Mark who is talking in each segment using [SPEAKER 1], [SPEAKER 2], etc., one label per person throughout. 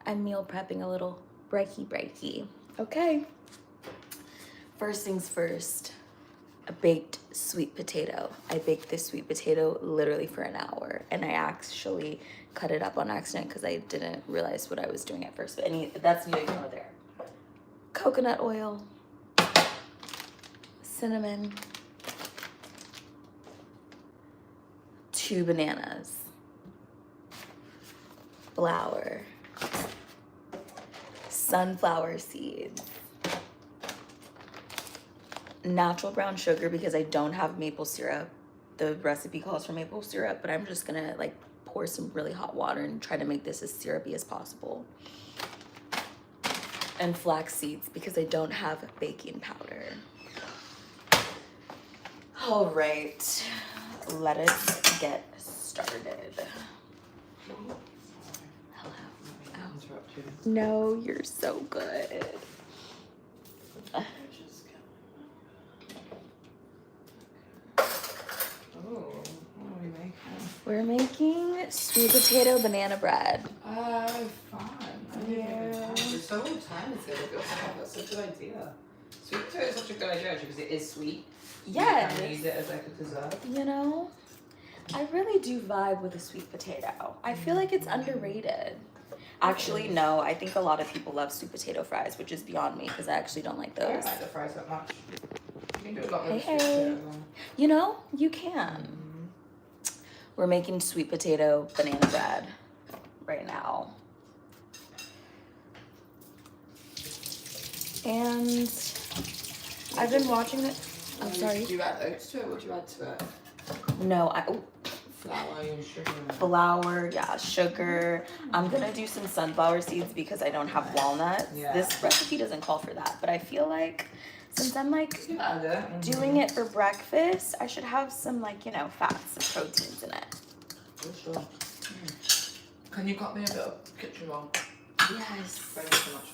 [SPEAKER 1] I'm meal prepping a little breaky. Okay. First things first, a baked sweet potato. I baked this sweet potato literally for an hour, and I actually cut it up on accident because I didn't realize what I was doing at first. But that's neither here nor there. Coconut oil, cinnamon, 2 bananas, flour, sunflower seeds, natural brown sugar because I don't have maple syrup. The recipe calls for maple syrup, but I'm just gonna like pour some really hot water and try to make this as syrupy as possible. And flax seeds because I don't have baking powder. All right, let us get started. Hello. Oh. No, you're so good. We're making sweet potato banana bread.
[SPEAKER 2] Fun. Yeah. So much time is going to go. That's such a good idea. Sweet potato is such a good idea actually because it is sweet.
[SPEAKER 1] Yes.
[SPEAKER 2] You can use it as like a dessert.
[SPEAKER 1] You know, I really do vibe with a sweet potato. I feel like it's underrated. Actually, no, I think a lot of people love sweet potato fries, which is beyond me because I actually don't like those.
[SPEAKER 2] I don't like the fries that much. You can do a lot more
[SPEAKER 1] Hey.
[SPEAKER 2] sweet potato.
[SPEAKER 1] You know, you can. We're making sweet potato banana bread right now. And I've been watching it. I'm sorry.
[SPEAKER 2] Do you add oats to it? What do you add to it?
[SPEAKER 1] No,
[SPEAKER 2] Flour and sugar.
[SPEAKER 1] Flour, yeah, sugar. I'm gonna do some sunflower seeds because I don't have walnuts.
[SPEAKER 2] Yeah.
[SPEAKER 1] This recipe doesn't call for that, but I feel like since I'm like
[SPEAKER 2] You can add it.
[SPEAKER 1] doing it for breakfast, I should have some like, you know, fats and proteins in it.
[SPEAKER 2] For sure. Can you cut me a bit of kitchen roll?
[SPEAKER 1] Yes.
[SPEAKER 2] Thank you so much.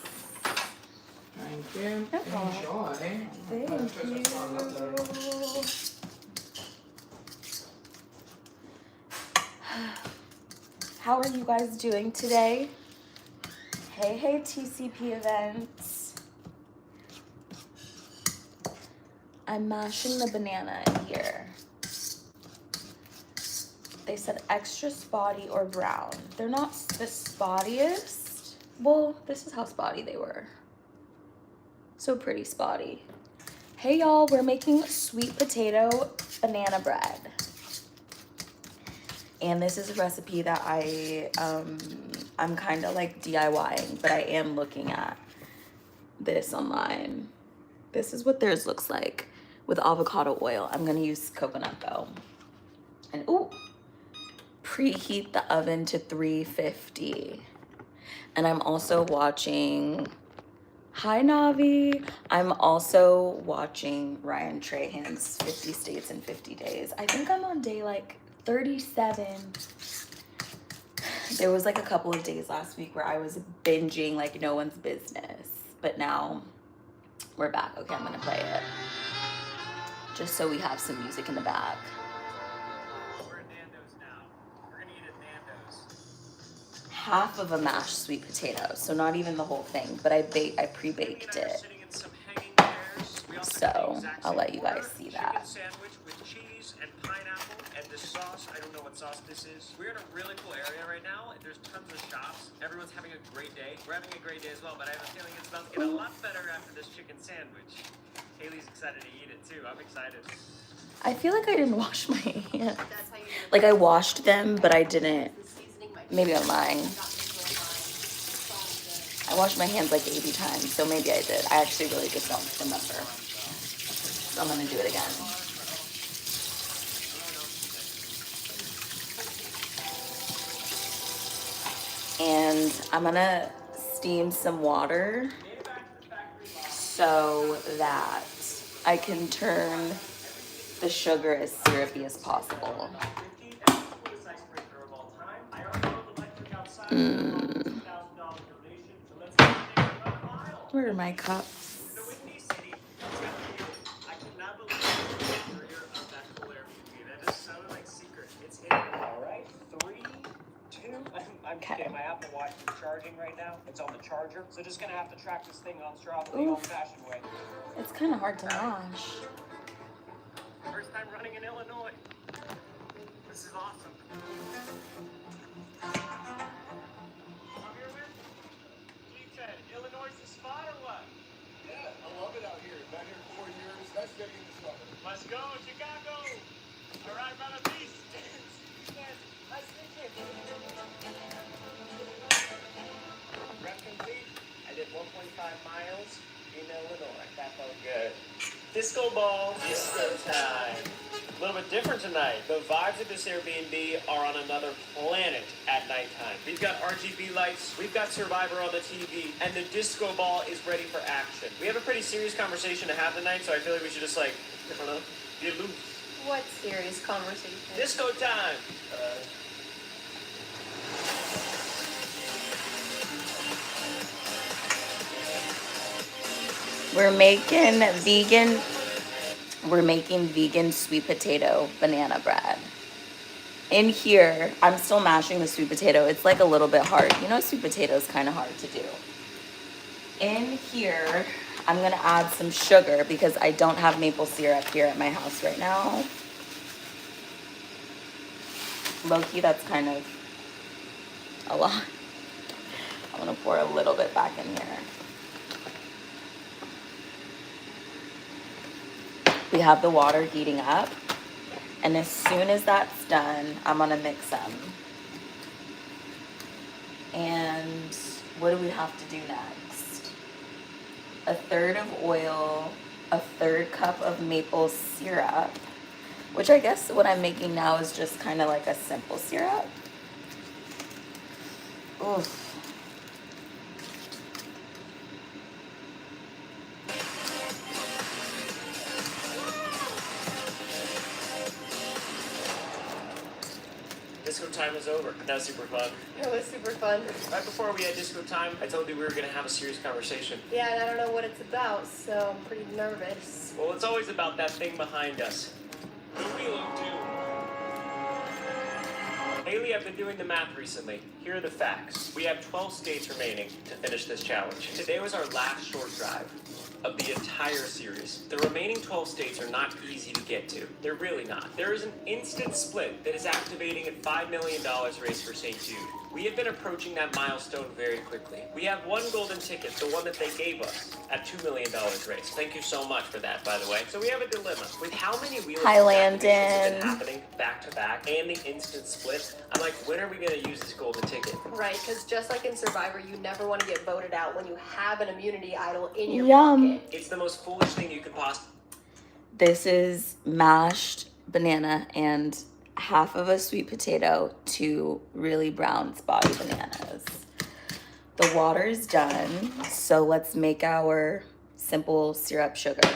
[SPEAKER 2] Thank you.
[SPEAKER 1] No problem.
[SPEAKER 2] Enjoy.
[SPEAKER 1] Thank you. How are you guys doing today? Hey, TCP events. I'm mashing the banana in here. They said extra spotty or brown. They're not the spottiest. Well, this is how spotty they were. So pretty spotty. Hey y'all, we're making sweet potato banana bread. And this is a recipe that I'm kind of like DIYing, but I am looking at this online. This is what theirs looks like with avocado oil. I'm gonna use coconut though. And ooh, preheat the oven to 350. And I'm also watching, hi Navi. I'm also watching Ryan Trahan's 50 States in 50 Days. I think I'm on day like 37. There was like a couple of days last week where I was binging like no one's business, but now we're back. Okay, I'm gonna play it just so we have some music in the back.
[SPEAKER 3] We're at Nando's now. We're gonna eat at Nando's.
[SPEAKER 1] Half of a mashed sweet potato, so not even the whole thing, but I pre-baked it. So I'll let you guys see that.
[SPEAKER 3] Chicken sandwich with cheese and pineapple and this sauce. I don't know what sauce this is. We're in a really cool area right now. There's tons of shops. Everyone's having a great day. We're having a great day as well, but I have a feeling it's about to get a lot better after this chicken sandwich. Haley's excited to eat it too. I'm excited.
[SPEAKER 1] I feel like I didn't wash my hands. Like I washed them, but I didn't. Maybe I'm lying. I washed my hands like 80 times, so maybe I did. I actually really just don't remember. So I'm gonna do it again. And I'm gonna steam some water so that I can turn the sugar as syrupy as possible. Where are my cups?
[SPEAKER 3] I'm just
[SPEAKER 1] Okay.
[SPEAKER 3] getting my Apple Watch is charging right now. It's on the charger. So just gonna have to track this thing on straw the old-fashioned way.
[SPEAKER 1] It's kind of hard to mash.
[SPEAKER 3] First time running in Illinois. This is awesome. I'm here with G10. Illinois is the spot or what?
[SPEAKER 4] Yeah, I love it out here. Been here 4 years. Nice getting this weather.
[SPEAKER 3] Let's go, Chicago! All right, brother, peace. Nice to meet you. Rep complete. I did 1.5 miles in Illinois. That felt good. Disco ball, disco time. A little bit different tonight. The vibes of this Airbnb are on another planet at nighttime. We've got RGB lights, we've got Survivor on the TV, and the disco ball is ready for action. We have a pretty serious conversation to have tonight, so I feel like we should just I don't know, get loose.
[SPEAKER 5] What serious conversation?
[SPEAKER 3] Disco time.
[SPEAKER 1] We're making vegan sweet potato banana bread. In here, I'm still mashing the sweet potato. It's like a little bit hard. You know, sweet potato is kind of hard to do. In here, I'm gonna add some sugar because I don't have maple syrup here at my house right now. Low-key, that's kind of a lot. I'm gonna pour a little bit back in here. We have the water heating up, and as soon as that's done, I'm gonna mix them. And what do we have to do next? 1/3 of oil, 1/3 cup of maple syrup, which I guess what I'm making now is just kind of like a simple syrup. Oof.
[SPEAKER 3] Disco time is over. That was super fun.
[SPEAKER 5] It was super fun.
[SPEAKER 3] Right before we had disco time, I told you we were going to have a serious conversation.
[SPEAKER 5] Yeah, and I don't know what it's about, so I'm pretty nervous.
[SPEAKER 3] Well, it's always about that thing behind us. The wheel of doom. Haley, I've been doing the math recently. Here are the facts. We have 12 states remaining to finish this challenge. Today was our last short drive of the entire series. The remaining 12 states are not easy to get to. They're really not. There is an instant split that is activating a $5 million race for St. Jude. We have been approaching that milestone very quickly. We have one golden ticket, the one that they gave us, at $2 million race. Thank you so much for that, by the way. So we have a dilemma. With how many wheels
[SPEAKER 1] Hi,
[SPEAKER 3] activations have
[SPEAKER 1] Landon.
[SPEAKER 3] been happening back to back and the instant split, I'm like, when are we going to use this golden ticket?
[SPEAKER 5] Right, because just like in Survivor, you never want to get voted out when you have an immunity idol in your
[SPEAKER 1] Yum.
[SPEAKER 5] pocket.
[SPEAKER 3] It's the most foolish thing you could possibly.
[SPEAKER 1] This is mashed banana and half of a sweet potato, 2 really brown spotty bananas. The water's done, so let's make our simple syrup sugar.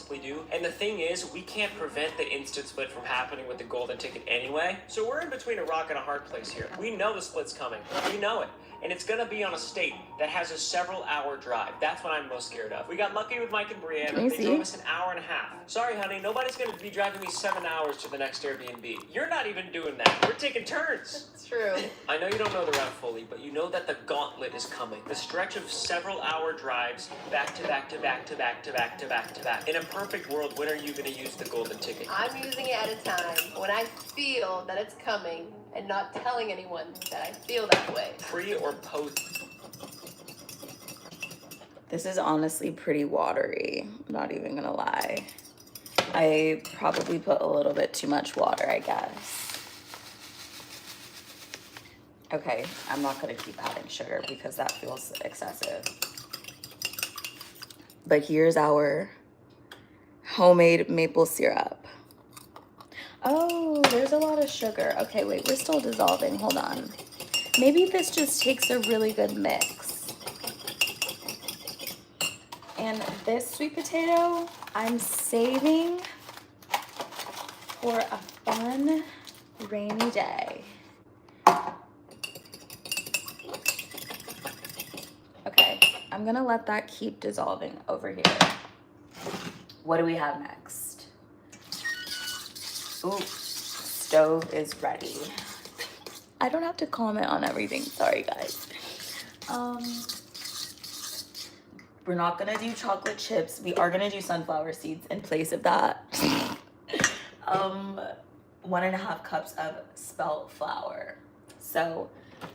[SPEAKER 3] We do. And the thing is, we can't prevent the instant split from happening with the golden ticket anyway. So we're in between a rock and a hard place here. We know the split's coming. We know it. And it's gonna be on a state that has a several-hour drive. That's what I'm most scared of. We got lucky with Mike and Brianna. They drove us an hour and a half. Sorry, honey, nobody's gonna be driving me 7 hours to the next Airbnb. You're not even doing that. We're taking turns.
[SPEAKER 5] It's true.
[SPEAKER 3] I know you don't know the route fully, but you know that the gauntlet is coming. The stretch of several-hour drives, back to back to back to back to back to back to back. In a perfect world, when are you gonna use the golden ticket?
[SPEAKER 5] I'm using it at a time when I feel that it's coming and not telling anyone that I feel that way.
[SPEAKER 3] Pre or post?
[SPEAKER 1] This is honestly pretty watery, I'm not even gonna lie. I probably put a little bit too much water, I guess. Okay, I'm not gonna keep adding sugar because that feels excessive. But here's our homemade maple syrup. Oh, there's a lot of sugar. Okay, wait, we're still dissolving, hold on. Maybe this just takes a really good mix. And this sweet potato, I'm saving for a fun rainy day. Okay, I'm gonna let that keep dissolving over here. What do we have next? Ooh, stove is ready. I don't have to comment on everything. Sorry, guys. We're not gonna do chocolate chips. We are gonna do sunflower seeds in place of that. 1.5 cups of spelt flour. So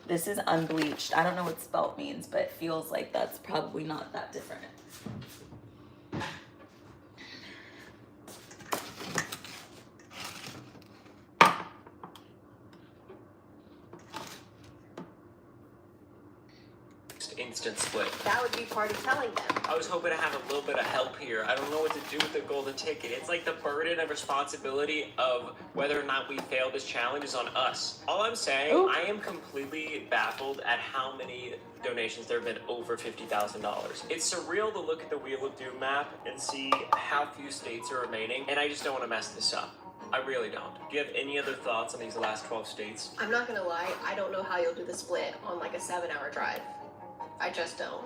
[SPEAKER 1] this is unbleached. I don't know what spelt means, but it feels like that's probably not that different.
[SPEAKER 3] Instant split.
[SPEAKER 5] That would be part of telling them.
[SPEAKER 3] I was hoping to have a little bit of help here. I don't know what to do with the golden ticket. It's like the burden of responsibility of whether or not we fail this challenge is on us. All I'm saying, I am completely baffled at how many donations there have been over $50,000. It's surreal to look at the Wheel of Doom map and see how few states are remaining, and I just don't want to mess this up. I really don't. Do you have any other thoughts on these last 12 states?
[SPEAKER 5] I'm not gonna lie, I don't know how you'll do the split on like a 7-hour drive. I just don't.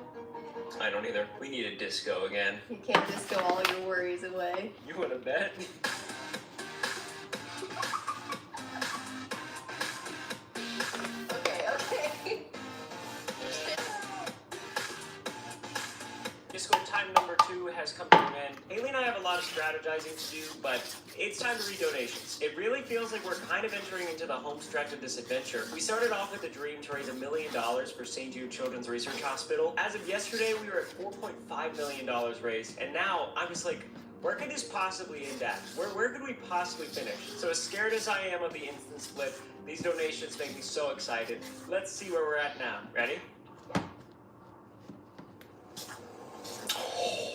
[SPEAKER 3] I don't either. We need a disco again.
[SPEAKER 5] You can't disco all your worries away.
[SPEAKER 3] You want to bet?
[SPEAKER 5] Okay.
[SPEAKER 3] Disco time number 2 has come to an end. Haley and I have a lot of strategizing to do, but it's time to read donations. It really feels like we're kind of entering into the home stretch of this adventure. We started off with a dream to raise $1 million for St. Jude Children's Research Hospital. As of yesterday, we were at $4.5 million raised, and now I'm just like, where could this possibly end at? Where could we possibly finish? So as scared as I am of the instant split, these donations make me so excited. Let's see where we're at now. Ready?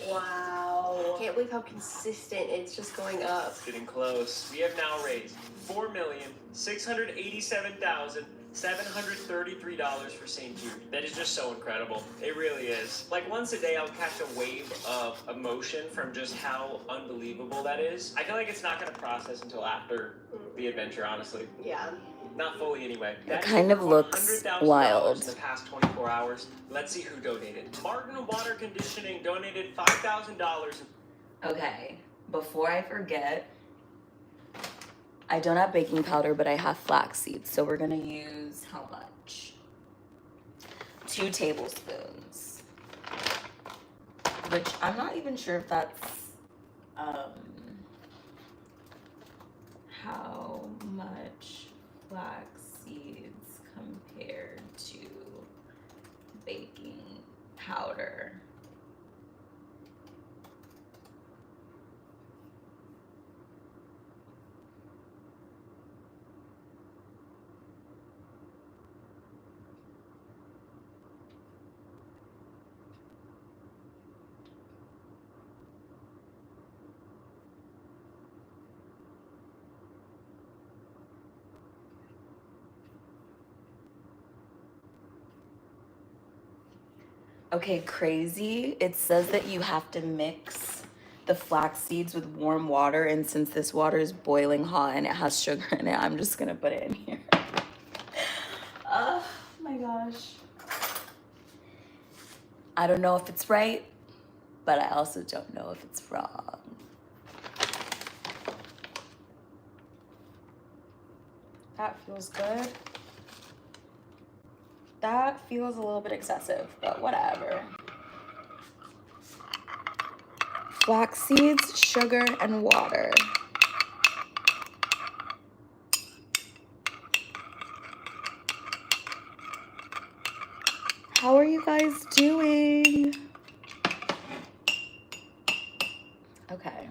[SPEAKER 5] Wow. I can't believe how consistent it's just going up.
[SPEAKER 3] It's getting close. We have now raised $4,687,733 for St. Jude. That is just so incredible. It really is. Like once a day, I'll catch a wave of emotion from just how unbelievable that is. I feel like it's not going to process until after the adventure, honestly.
[SPEAKER 5] Yeah.
[SPEAKER 3] Not fully, anyway.
[SPEAKER 1] It kind of looks wild.
[SPEAKER 3] In the past 24 hours. Let's see who donated. Martin Water Conditioning donated $5,000.
[SPEAKER 1] Okay, before I forget, I don't have baking powder, but I have flax seeds. So we're gonna use how much? 2 tablespoons. Which I'm not even sure if that's how much flax seeds compared to baking powder. Okay, crazy. It says that you have to mix the flax seeds with warm water, and since this water is boiling hot and it has sugar in it, I'm just gonna put it in here. Oh my gosh. I don't know if it's right, but I also don't know if it's wrong. That feels good. That feels a little bit excessive, but whatever. Flax seeds, sugar, and water. How are you guys doing? Okay.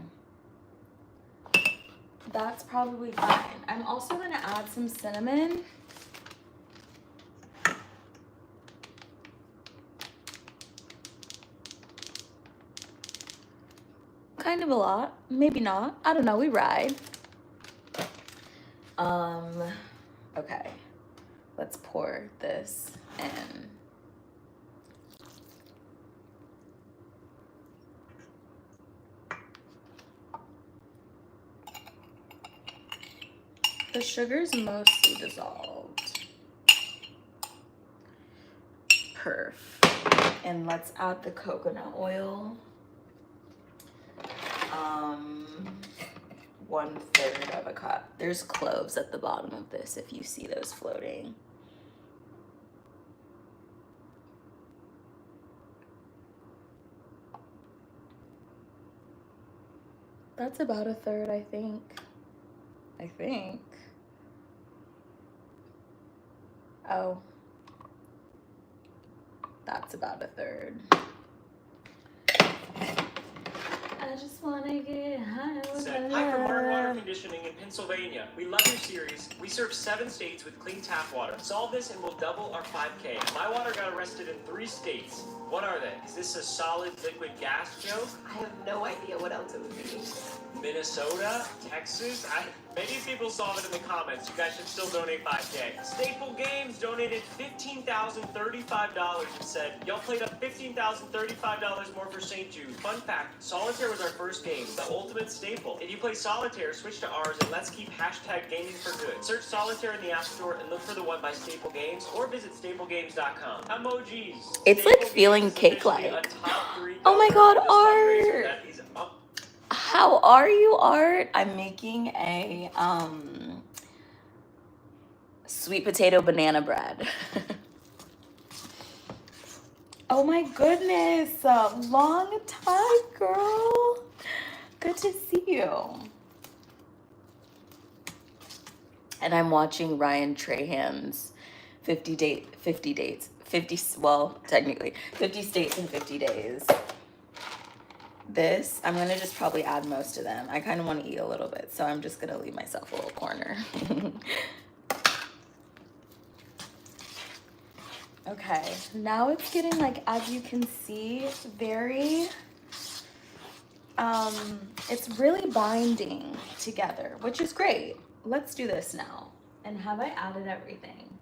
[SPEAKER 1] That's probably fine. I'm also gonna add some cinnamon. Kind of a lot, maybe not. I don't know, we ride. Okay. Let's pour this in. The sugar's mostly dissolved. Perf. And let's add the coconut oil. 1/3 of a cup. There's cloves at the bottom of this if you see those floating. That's about 1/3, I think. Oh, that's about 1/3. I just wanna get high with
[SPEAKER 3] Hi from Martin Water Conditioning in Pennsylvania. We love your series. We serve 7 states with clean tap water. Solve this and we'll double our 5K. My water got arrested in 3 states. What are they? Is this a solid liquid gas joke?
[SPEAKER 5] I have no idea what else it would be.
[SPEAKER 3] Minnesota? Texas? Maybe if people solve it in the comments, you guys should still donate 5K. Staple Games donated $15,035 and said, y'all played up $15,035 more for St. Jude. Fun fact, Solitaire was our first game, the ultimate staple. If you play Solitaire, switch to ours and let's keep #gaming for good. Search Solitaire in the App Store and look for the one by Staple Games or visit staplegames.com. Emojis.
[SPEAKER 1] It's like feeling cake-like. Oh my god, Art! How are you, Art? I'm making a sweet potato banana bread. Oh my goodness, long time, girl. Good to see you. And I'm watching Ryan Trahan's 50 States in 50 Days. This, I'm gonna just probably add most of them. I kind of want to eat a little bit, so I'm just gonna leave myself a little corner. Okay, now it's getting, like, as you can see, very, it's really binding together, which is great. Let's do this now. And have I added everything?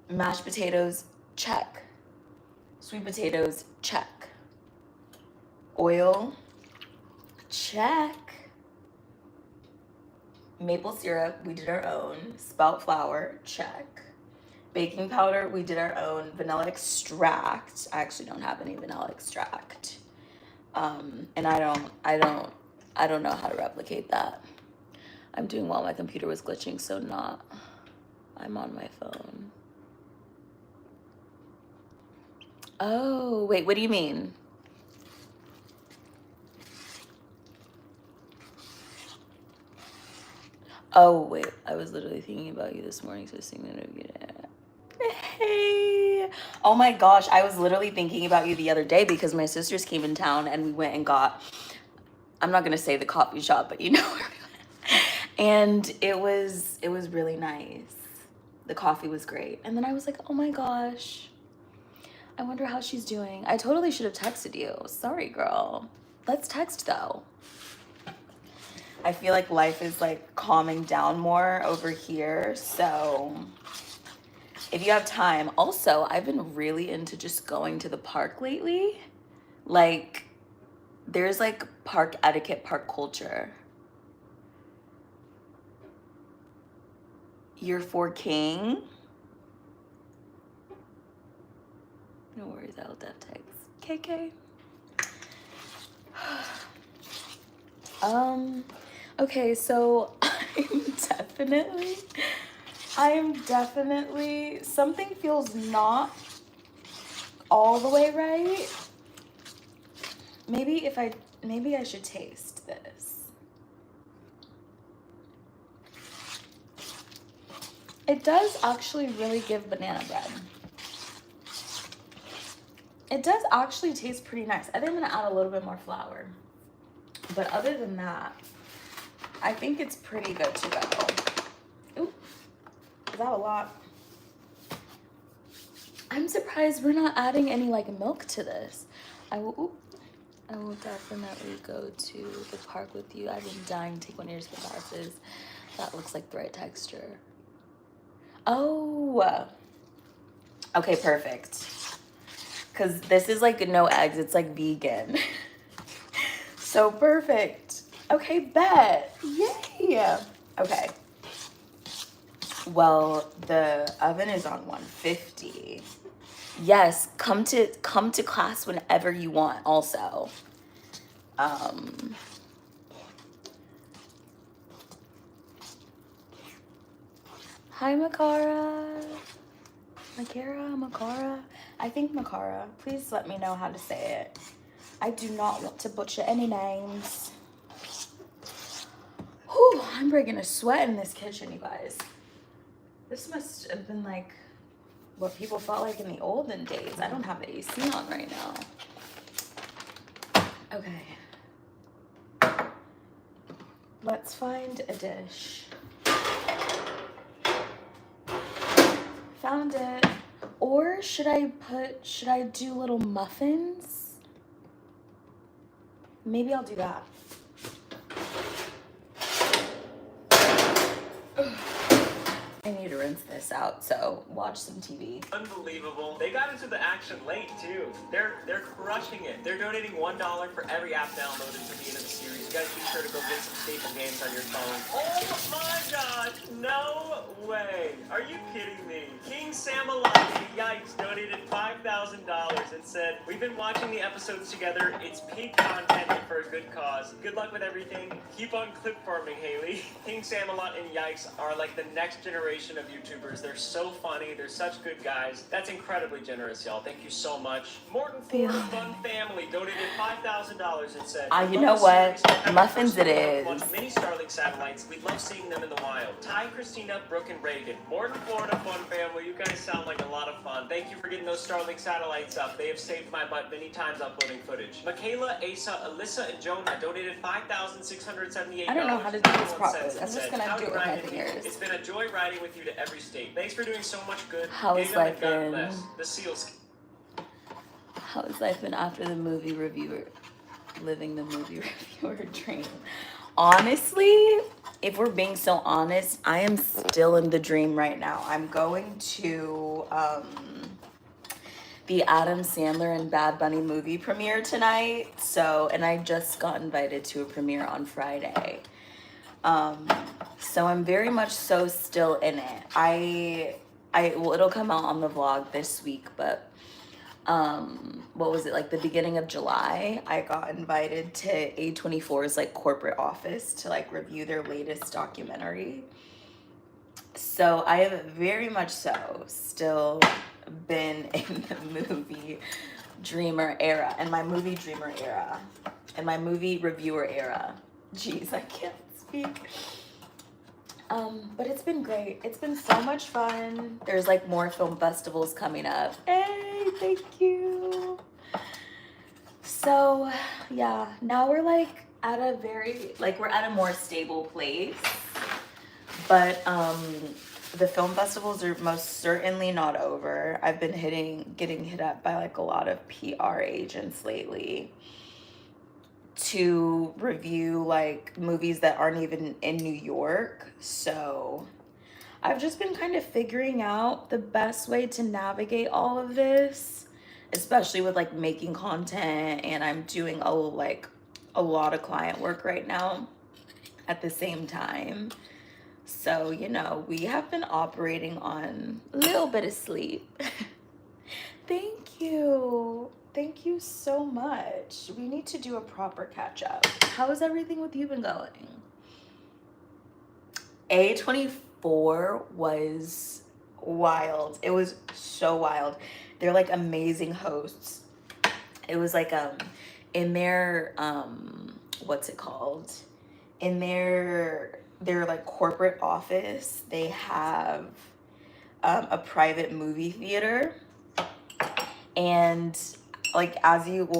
[SPEAKER 1] Mashed potatoes, check. Sweet potatoes, check. Oil, check. Maple syrup, we did our own. Spelt flour, check. Baking powder, we did our own. Vanilla extract, I actually don't have any vanilla extract. And I don't know how to replicate that. I'm doing while my computer was glitching, so I'm on my phone. Oh, wait, what do you mean? Oh, wait, I was literally thinking about you this morning, so hey. Oh my gosh, I was literally thinking about you the other day because my sisters came in town and we went and got, I'm not gonna say the coffee shop, but you know where we went. And it was really nice. The coffee was great. And then I was like, oh my gosh, I wonder how she's doing. I totally should have texted you. Sorry, girl. Let's text though. I feel like life is like calming down more over here. So if you have time, also, I've been really into just going to the park lately. Like, there's like park etiquette, park culture. You're for King. No worries, I'll def text. KK. Okay, so I'm definitely, something feels not all the way right. Maybe I should taste this. It does actually really give banana bread. It does actually taste pretty nice. I think I'm gonna add a little bit more flour. But other than that, I think it's pretty good to go. Ooh, is that a lot? I'm surprised we're not adding any like milk to this. I will definitely go to the park with you. I've been dying to take one of your skin glasses. That looks like the right texture. Oh, okay, perfect. Because this is like no eggs, it's like vegan. So perfect. Okay, bet. Yay. Okay. Well, the oven is on 150. Yes, come to class whenever you want also. Hi, Makara. Makara. I think Makara. Please let me know how to say it. I do not want to butcher any names. Whew, I'm breaking a sweat in this kitchen, you guys. This must have been like what people felt like in the olden days. I don't have the AC on right now. Okay. Let's find a dish. Found it. Or should I do little muffins? Maybe I'll do that. I need to rinse this out, so watch some TV.
[SPEAKER 3] Unbelievable. They got into the action late too. They're crushing it. They're donating $1 for every app downloaded to the end of the series. You guys be sure to go get some staple games on your phone. Oh my gosh, no way. Are you kidding me? King Samalot, yikes, donated $5,000 and said, "We've been watching the episodes together. It's peak content and for a good cause. Good luck with everything. Keep on clip farming, Haley." King Samalot and Yikes are like the next generation of YouTubers. They're so funny. They're such good guys. That's incredibly generous, y'all. Thank you so much. Morton Ford Fun Family donated $5,000 and said,
[SPEAKER 1] You know what? Muffins it is.
[SPEAKER 3] Watch mini Starlink satellites. We love seeing them in the wild. Ty, Christina, Brooke, and Reagan. Morton, Florida Fun Family. You guys sound like a lot of fun. Thank you for getting those Starlink satellites up. They have saved my butt many times uploading footage. Michaela, Asa, Alyssa, and Jonah donated $5,678.
[SPEAKER 1] I don't know how to do this properly. I'm just gonna do it with my fingers.
[SPEAKER 3] It's been a joy riding with you to every state. Thanks for doing so much good.
[SPEAKER 1] How is life been?
[SPEAKER 3] The seals.
[SPEAKER 1] How has life been after the movie reviewer, living the movie reviewer dream? Honestly, if we're being so honest, I am still in the dream right now. I'm going to the Adam Sandler and Bad Bunny movie premiere tonight. And I just got invited to a premiere on Friday. So I'm very much so still in it. Well, it'll come out on the vlog this week, but what was it, like the beginning of July, I got invited to A24's like corporate office to like review their latest documentary. So I have very much so still been in the movie dreamer era and my movie dreamer era and my movie reviewer era. Jeez, I can't speak. But it's been great. It's been so much fun. There's like more film festivals coming up. Hey, thank you. So yeah, now we're like at a we're at a more stable place. But the film festivals are most certainly not over. I've been getting hit up by like a lot of PR agents lately to review like movies that aren't even in New York. So I've just been kind of figuring out the best way to navigate all of this, especially with like making content, and I'm doing a lot of client work right now at the same time. So, we have been operating on a little bit of sleep. Thank you. Thank you so much. We need to do a proper catch up. How has everything with you been going? A24 was wild. It was so wild. They're like amazing hosts. It was like in their what's it called? In their like corporate office, they have a private movie theater. And like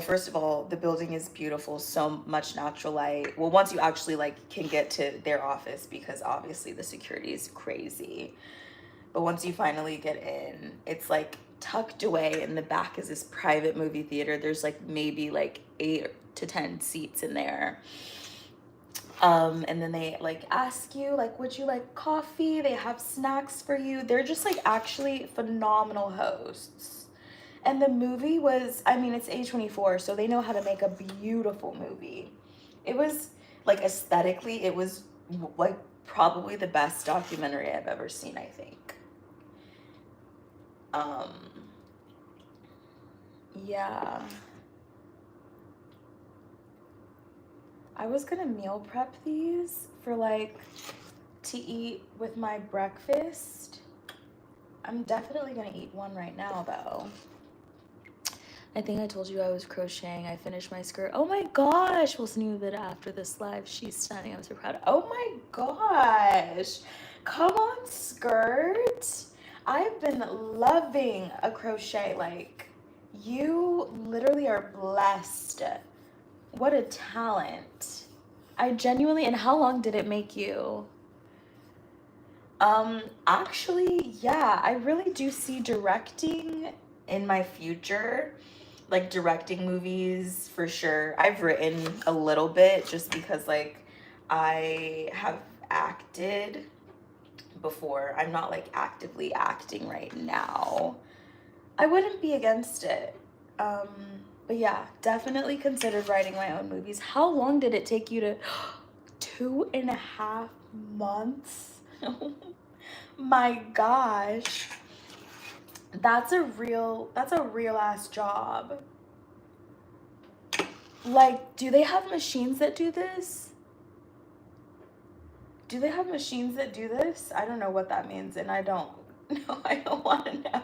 [SPEAKER 1] first of all, the building is beautiful, so much natural light. Well, once you actually like can get to their office, because obviously the security is crazy. But once you finally get in, it's like tucked away in the back is this private movie theater. There's like maybe like 8 to 10 seats in there. And then they like ask you like, would you like coffee? They have snacks for you. They're just like actually phenomenal hosts. And the movie was, it's A24, so they know how to make a beautiful movie. It was like aesthetically, it was like probably the best documentary I've ever seen, I think. Yeah. I was gonna meal prep these for like to eat with my breakfast. I'm definitely gonna eat one right now though. I think I told you I was crocheting. I finished my skirt. Oh my gosh. We'll see that after this live. She's stunning. I'm so proud. Oh my gosh. Come on, skirt. I've been loving a crochet. Like, you literally are blessed. What a talent. I genuinely, and how long did it make you? Actually, yeah, I really do see directing in my future, like directing movies for sure. I've written a little bit just because like I have acted before. I'm not like actively acting right now. I wouldn't be against it. But yeah, definitely considered writing my own movies. How long did it take you to 2.5 months? My gosh. That's a real ass job. Like, do they have machines that do this? Do they have machines that do this? I don't know what that means, and I don't want to know.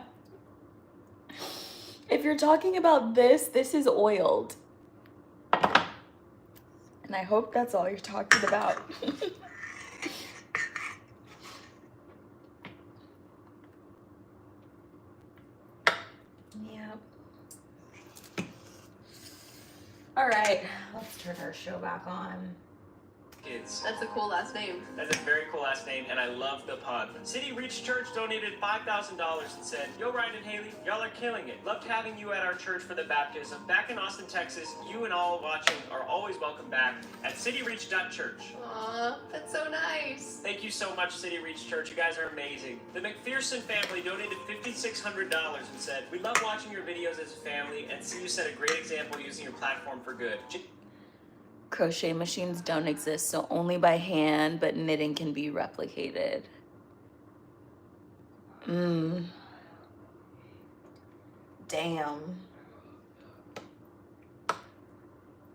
[SPEAKER 1] If you're talking about this is oiled. And I hope that's all you're talking about. Yep. All right, let's turn our show back on.
[SPEAKER 3] Kids.
[SPEAKER 5] That's a cool last name.
[SPEAKER 3] That's a very cool last name, and I love the pun. City Reach Church donated $5,000 and said, "Yo, Ryan and Haley, y'all are killing it. Loved having you at our church for the baptism. Back in Austin, Texas, you and all watching are always welcome back at cityreach.church."
[SPEAKER 5] Aw, that's so nice.
[SPEAKER 3] Thank you so much, City Reach Church. You guys are amazing. The McPherson family donated $5,600 and said, "We love watching your videos as a family and see you set a great example using your platform for good."
[SPEAKER 1] Crochet machines don't exist, so only by hand, but knitting can be replicated. Damn.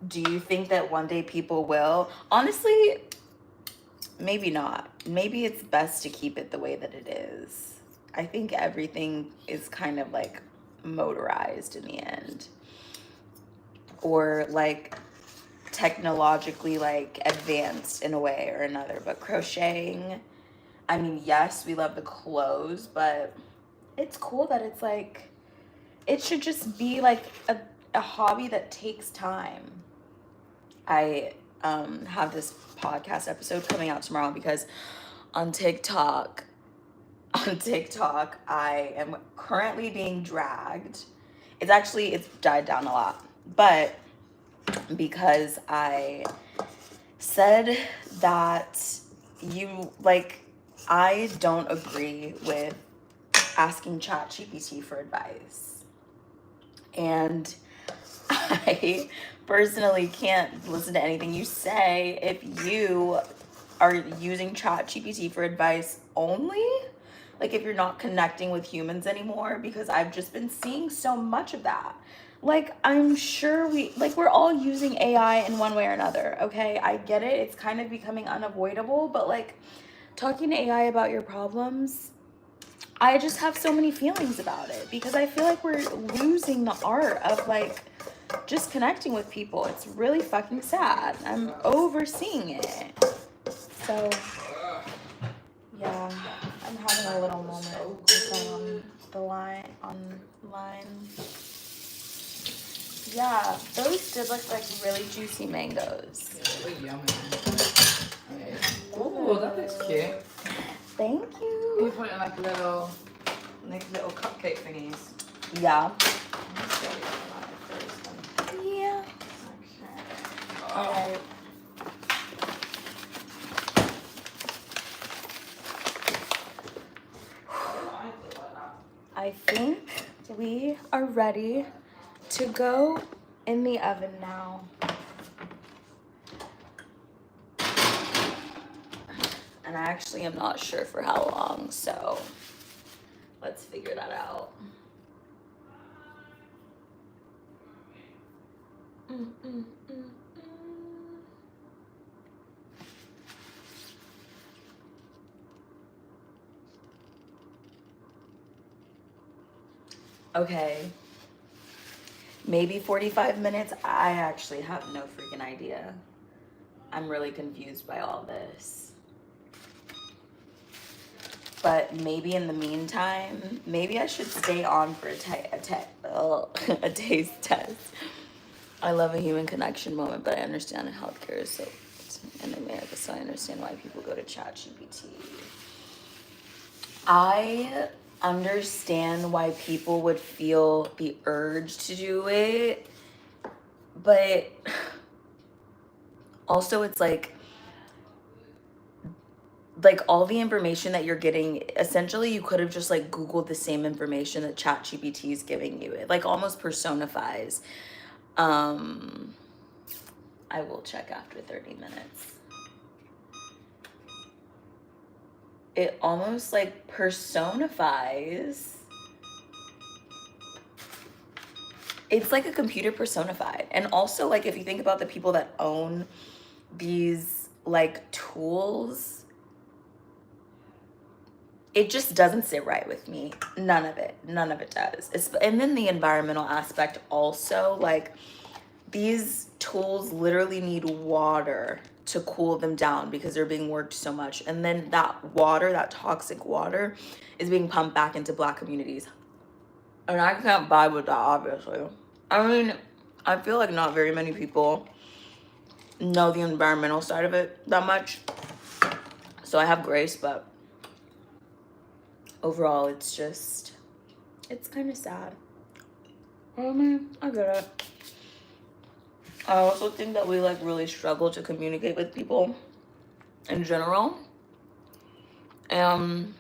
[SPEAKER 1] Do you think that one day people will? Honestly, maybe not. Maybe it's best to keep it the way that it is. I think everything is kind of like motorized in the end. Or like technologically like advanced in a way or another. But crocheting, I mean, yes, we love the clothes, but it's cool that it's like, it should just be like a hobby that takes time. I have this podcast episode coming out tomorrow because on TikTok, I am currently being dragged. It's died down a lot, but because I said that I don't agree with asking ChatGPT for advice. And I personally can't listen to anything you say if you are using ChatGPT for advice only. Like if you're not connecting with humans anymore, because I've just been seeing so much of that. Like, I'm sure we're all using AI in one way or another, okay? I get it. It's kind of becoming unavoidable, but like talking to AI about your problems, I just have so many feelings about it because I feel like we're losing the art of like just connecting with people. It's really fucking sad. I'm overseeing it. So, yeah, I'm having a little moment with online. Yeah, those did look like really juicy mangoes.
[SPEAKER 2] Yeah, they're yummy. Oh, that looks cute.
[SPEAKER 1] Thank
[SPEAKER 2] You
[SPEAKER 1] you.
[SPEAKER 2] put it in like little cupcake thingies.
[SPEAKER 1] Yeah.
[SPEAKER 2] Let's show you that first then.
[SPEAKER 1] Yeah.
[SPEAKER 2] Okay.
[SPEAKER 1] All right. I think we are ready to go in the oven now. And I actually am not sure for how long, so let's figure that out. Okay. Maybe 45 minutes. I actually have no freaking idea. I'm really confused by all this. But maybe in the meantime, maybe I should stay on for a taste test. I love a human connection moment, but I understand healthcare is so in America, so I understand why people go to ChatGPT. I understand why people would feel the urge to do it, but also it's like all the information that you're getting, essentially you could have just like Googled the same information that ChatGPT is giving you. It like almost personifies. I will check after 30 minutes. It almost like personifies. It's like a computer personified. And also, like, if you think about the people that own these like tools, it just doesn't sit right with me. None of it does. And then the environmental aspect also, like, these tools literally need water to cool them down because they're being worked so much. And then that water, that toxic water, is being pumped back into Black communities. And I can't vibe with that, obviously. I mean, I feel like not very many people know the environmental side of it that much. So I have grace, but overall, it's kind of sad. I mean, I get it. I also think that we like really struggle to communicate with people in general. And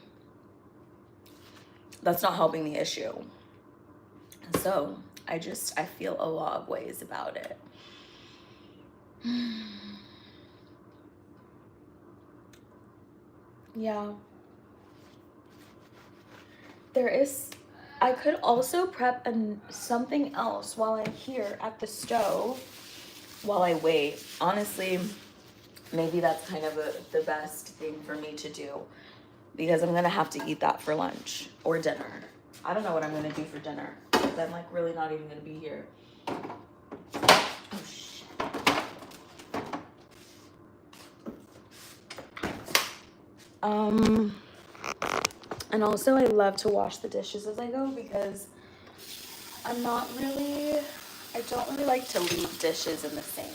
[SPEAKER 1] that's not helping the issue. So I feel a lot of ways about it. Yeah. I could also prep something else while I'm here at the stove while I wait. Honestly, maybe that's kind of the best thing for me to do because I'm gonna have to eat that for lunch or dinner. I don't know what I'm gonna do for dinner because I'm like really not even gonna be here. Oh shit. And also I love to wash the dishes as I go because I don't really like to leave dishes in the sink.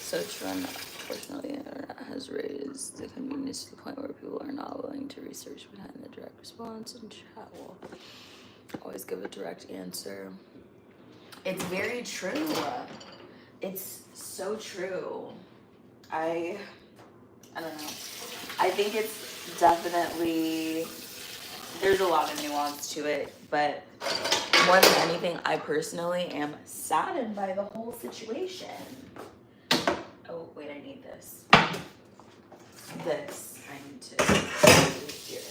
[SPEAKER 1] So true, unfortunately, the internet has raised the convenience to the point where people are not willing to research behind the direct response and chat will always give a direct answer. It's very true. It's so true. I don't know. I think it's definitely, there's a lot of nuance to it, but more than anything, I personally am saddened by the whole situation. Oh, wait, I need this. I need to put it here.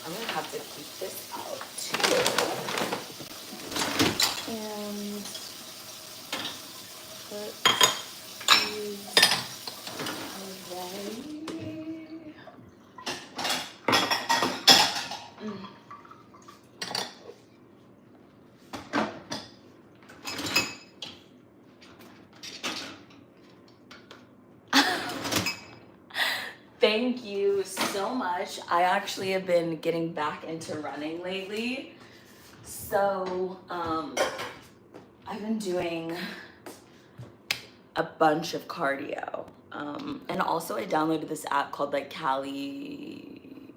[SPEAKER 1] I'm gonna have to keep this out too. And put these away. Thank you so much. I actually have been getting back into running lately. So, I've been doing a bunch of cardio. And also I downloaded this app called like Cali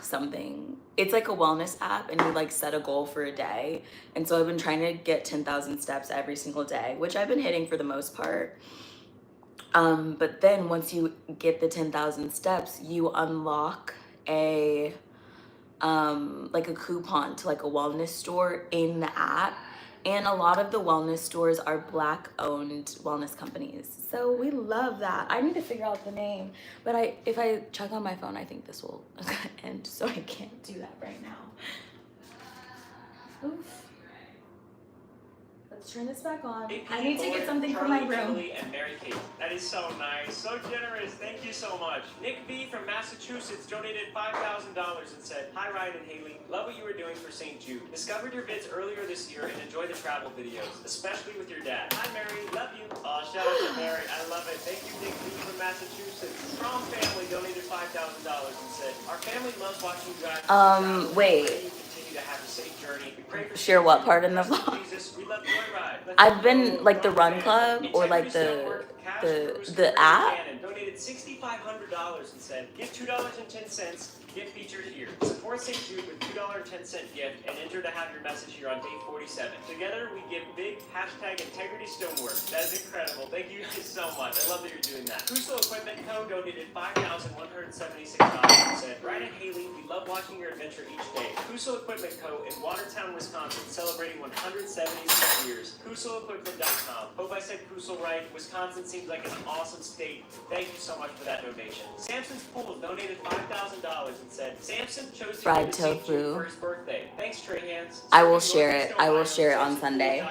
[SPEAKER 1] something. It's like a wellness app, and you like set a goal for a day. And so I've been trying to get 10,000 steps every single day, which I've been hitting for the most part. But then once you get the 10,000 steps, you unlock a like a coupon to like a wellness store in the app. And a lot of the wellness stores are Black owned wellness companies. So we love that. I need to figure out the name, but if I check on my phone, I think this will end, so I can't do that right now. Oof. Let's turn this back on. I need to get something for my room.
[SPEAKER 3] Charlie, and Mary Kate. That is so nice, so generous. Thank you so much. Nick V from Massachusetts donated $5,000 and said, "Hi Ryan and Haley, love what you were doing for St. Jude. Discovered your vids earlier this year and enjoy the travel videos, especially with your dad. Hi Mary, love you." Shout out to Mary, I love it. Thank you, Nick V from Massachusetts. Strong Family donated $5,000 and said, "Our family loves watching you guys."
[SPEAKER 1] Wait.
[SPEAKER 3] To have a safe journey. We pray for
[SPEAKER 1] share what part in the vlog?
[SPEAKER 3] Jesus. We love Joyride.
[SPEAKER 1] I've been like the Run Club or like the app.
[SPEAKER 3] Donated $6,500 and said, "Give $2.10. Gift featured here. Support St. Jude with $2.10 gift and enter to have your message here on day 47. Together we give big #integrity stonework." That is incredible. Thank you guys so much. I love that you're doing that. Crusoe Equipment Co. donated $5,176 and said, "Ryan and Haley, we love watching your adventure each day. Crusoe Equipment Co. in Watertown, Wisconsin, celebrating 176 years. CrusoeEquipment.com. Hope I said Crusoe right. Wisconsin seems like an awesome state. Thank you so much for that donation. Samson's Pool donated $5,000 and said, "Samson chose to
[SPEAKER 1] Fried
[SPEAKER 3] give St. Jude
[SPEAKER 1] tofu.
[SPEAKER 3] for his birthday. Thanks, Trey Hands."
[SPEAKER 1] I will share it. I will share it on Sunday.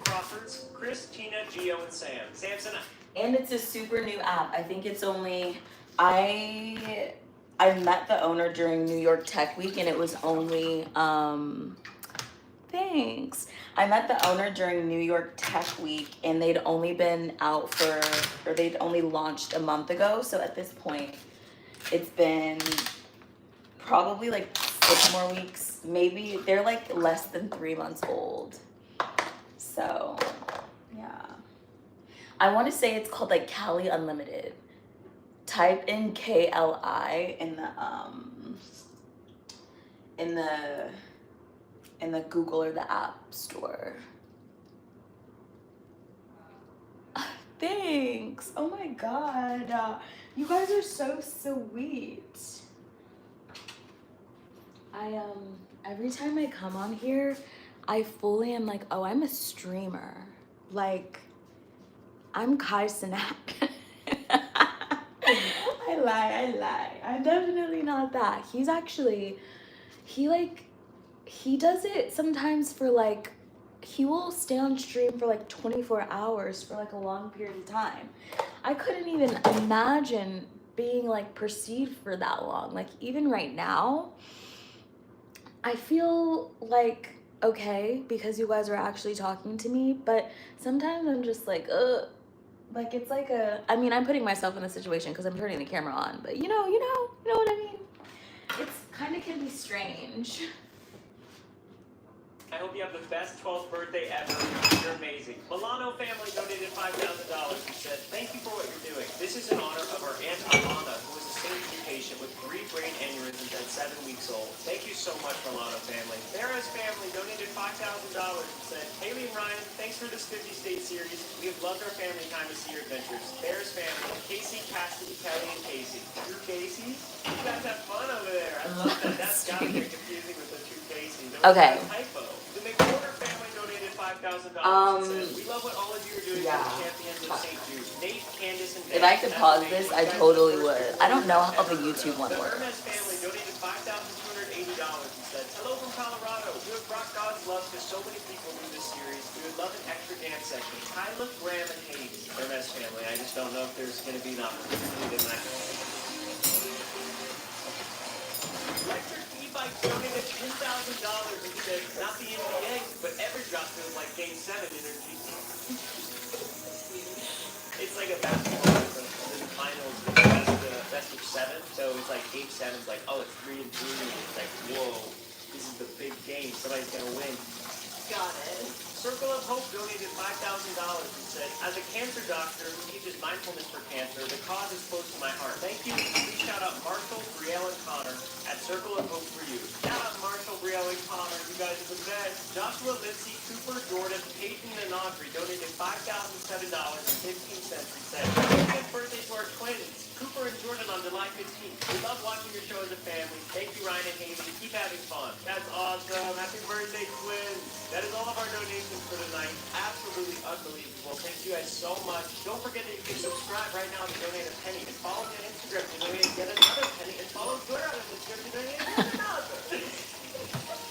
[SPEAKER 3] Crawfords, Chris, Tina, Gio, and Sam. Samson.
[SPEAKER 1] And it's a super new app. I think it's only I met the owner during New York Tech Week, and it was only thanks. I met the owner during New York Tech Week, and they'd only been out or they'd only launched a month ago. So at this point, it's been probably like 6 more weeks. Maybe they're like less than 3 months old. So yeah. I want to say it's called like Cali Unlimited. Type in KLI in the Google or the App Store. Thanks. Oh my God. You guys are so sweet. Every time I come on here, I fully am like, oh, I'm a streamer. Like, I'm Kai Cenat. I lie. I'm definitely not that. He's actually, he does it sometimes for like, he will stay on stream for like 24 hours for like a long period of time. I couldn't even imagine being like perceived for that long. Like even right now, I feel like okay because you guys are actually talking to me, but sometimes I'm just like, like it's like I mean, I'm putting myself in a situation because I'm turning the camera on, but you know what I mean? It's kind of can be strange.
[SPEAKER 3] I hope you have the best 12th birthday ever. You're amazing. Milano family donated $5,000 and said, "Thank you for what you're doing. This is in honor of our Aunt Alana, who is a St. Jude patient with 3 brain aneurysms at 7 weeks old." Thank you so much, Milano family. Sarah's family donated $5,000 and said, "Haley and Ryan, thanks for this 50-state series. We have loved our family time to see your adventures. Bears family, Casey, Cassidy, Kelly, and Casey." 2 Caseys? You guys have fun over there. I love that. That's got to be confusing with the 2 Caseys.
[SPEAKER 1] Okay.
[SPEAKER 3] Typo. The McWhorter family donated $5,000 and said, "We love what all of you are doing for the champions of St. Jude. Nate, Candace, and
[SPEAKER 1] If I could pause this, I totally would. I don't know how the YouTube one
[SPEAKER 3] The
[SPEAKER 1] works.
[SPEAKER 3] Hermes family donated $5,280 and said, "Hello from Colorado. You have brought God's love to so many people through this series. We would love an extra dance session. Kyla, Graham, and Hayes." Hermes family. I just don't know if there's going to be an opportunity in that. Electric e-bike donated $10,000 and said, "Not the NBA, but every drop feels like Game 7 energy." It's like a basketball. The finals, the best of 7. So it's like Game 7's like, oh, it's 3-3. It's like, whoa, this is the big game. Somebody's gonna win.
[SPEAKER 5] Got it.
[SPEAKER 3] Circle of Hope donated $5,000 and said, as a cancer doctor who teaches mindfulness for cancer, the cause is close to my heart. Thank you. Please shout out Marshall, Brielle, and Connor at Circle of Hope for you. Shout out Marshall, Brielle, and Connor. You guys are the best. Joshua, Lindsay, Cooper, Jordan, Peyton, and Audrey donated $5,007.15 and said, happy birthday to our twins, Cooper and Jordan, on July 15th. We love watching your show as a family. Thank you, Ryan and Haley. Keep having fun. That's awesome. Happy birthday, twins. That is all of our donations for tonight. Absolutely unbelievable. Thank you guys so much. Don't forget that you can subscribe right now to donate a penny. And follow me on Instagram to donate get another penny. And follow Twitter on Instagram to donate another.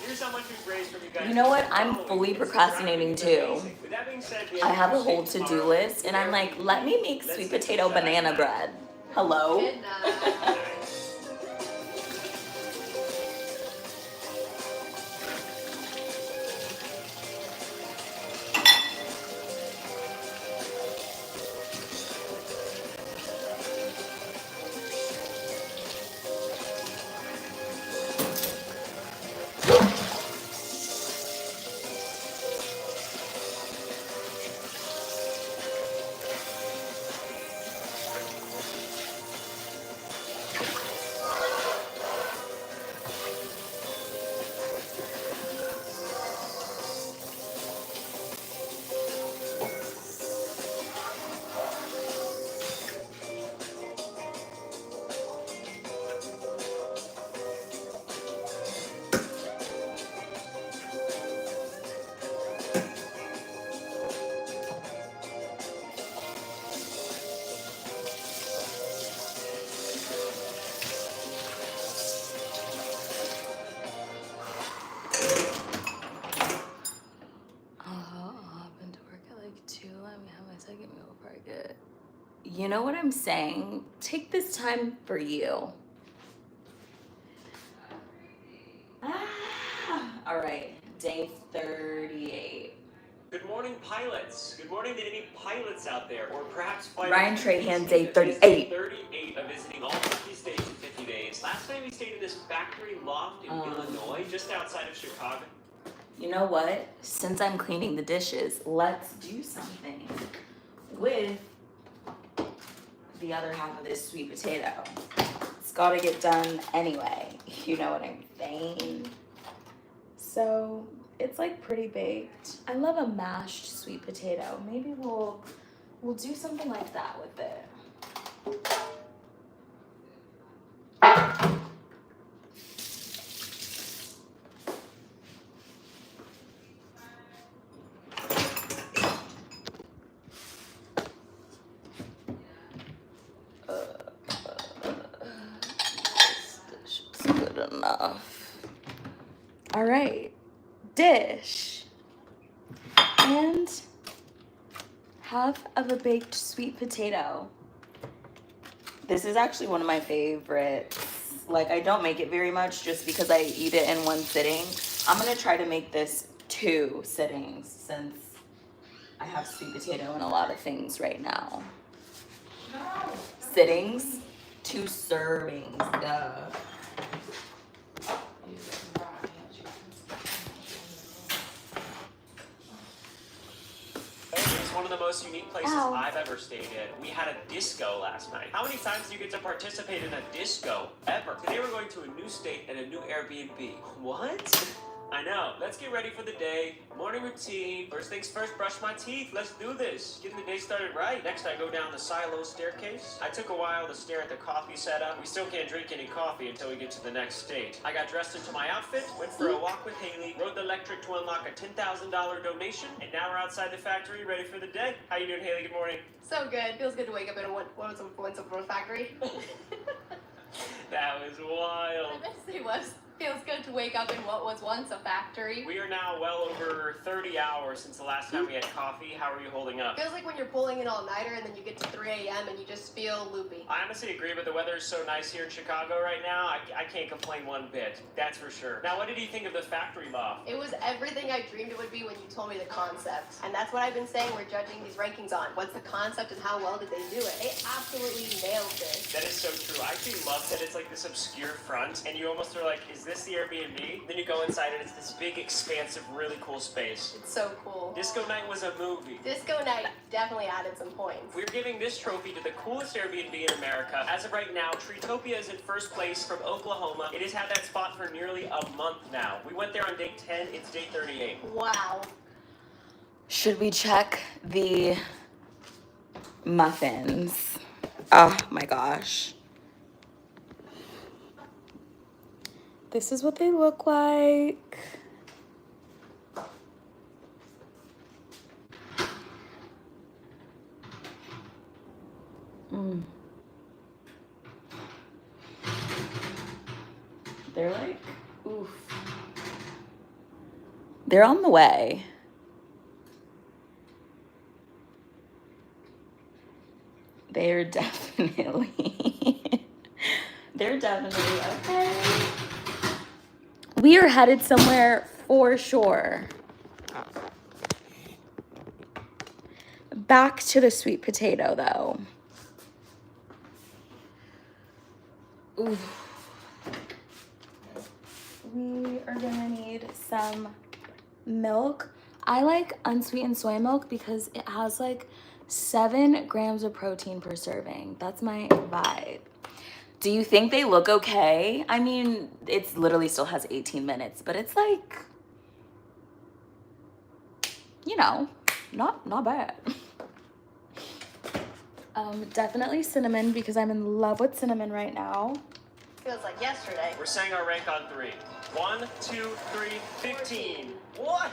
[SPEAKER 3] Here's how much we've raised from you guys.
[SPEAKER 1] You know what? I'm fully procrastinating too.
[SPEAKER 3] With that being said,
[SPEAKER 1] I have a whole to-do list and I'm like, let me make sweet potato banana bread. Hello?
[SPEAKER 5] Good night.
[SPEAKER 1] You know what I'm saying? Take this time for you. All right, day 38.
[SPEAKER 3] Good morning, pilots. Good morning to any pilots out there, or perhaps flight
[SPEAKER 1] Ryan
[SPEAKER 3] attendants.
[SPEAKER 1] Trahan, day 38.
[SPEAKER 3] Day 38 of visiting all 50 states in 50 days. Last time we stayed in this factory loft in Illinois, just outside of Chicago.
[SPEAKER 1] You know what? Since I'm cleaning the dishes, let's do something with the other half of this sweet potato. It's gotta get done anyway. You know what I'm saying? So it's like pretty baked. I love a mashed sweet potato. Maybe we'll do something like that with it. This is good enough. All right, dish and half of a baked sweet potato. This is actually one of my favorites. Like, I don't make it very much just because I eat it in one sitting. I'm gonna try to make this 2 sittings since I have sweet potato in a lot of things right now.
[SPEAKER 2] No.
[SPEAKER 1] Sittings, 2 servings, duh.
[SPEAKER 3] It's one of the most unique places
[SPEAKER 1] Ow.
[SPEAKER 3] I've ever stayed in. We had a disco last night. How many times do you get to participate in a disco ever? Today we're going to a new state and a new Airbnb. What? I know. Let's get ready for the day. Morning routine. First things first, brush my teeth. Let's do this. Getting the day started right. Next, I go down the silo staircase. I took a while to stare at the coffee setup. We still can't drink any coffee until we get to the next state. I got dressed into my outfit, went for a walk with Haley, rode the electric to unlock a $10,000 donation, and now we're outside the factory ready for the day. How you doing, Haley? Good morning.
[SPEAKER 5] So good. Feels good to wake up in a once over factory.
[SPEAKER 3] That was wild.
[SPEAKER 5] I meant to say was. Feels good to wake up in what was once a factory.
[SPEAKER 3] We are now well over 30 hours since the last time we had coffee. How are you holding up?
[SPEAKER 5] Feels like when you're pulling an all-nighter and then you get to 3 a.m. and you just feel loopy.
[SPEAKER 3] I honestly agree, but the weather is so nice here in Chicago right now, I can't complain one bit. That's for sure. Now, what did you think of the factory loft?
[SPEAKER 5] It was everything I dreamed it would be when you told me the concept. And that's what I've been saying we're judging these rankings on. What's the concept and how well did they do it? They absolutely nailed this.
[SPEAKER 3] That is so true. I actually love that it's like this obscure front, and you almost are like, is this the Airbnb? Then you go inside and it's this big, expansive, really cool space.
[SPEAKER 5] It's so cool.
[SPEAKER 3] Disco Night was a movie.
[SPEAKER 5] Disco Night definitely added some points.
[SPEAKER 3] We're giving this trophy to the coolest Airbnb in America. As of right now, Treetopia is in first place from Oklahoma. It has had that spot for nearly a month now. We went there on day 10. It's day 38.
[SPEAKER 5] Wow.
[SPEAKER 1] Should we check the muffins? Oh my gosh. This is what they look like. They're like, oof. They're on the way. They're definitely okay. We are headed somewhere for sure. Back to the sweet potato though. Ooh. We are gonna need some milk. I like unsweetened soy milk because it has like 7 grams of protein per serving. That's my vibe. Do you think they look okay? I mean, it's literally still has 18 minutes, but it's like, you know, not bad. Definitely cinnamon because I'm in love with cinnamon right now.
[SPEAKER 5] Feels like yesterday.
[SPEAKER 3] We're saying our rank on 3. 1, 2, 3, 15. What?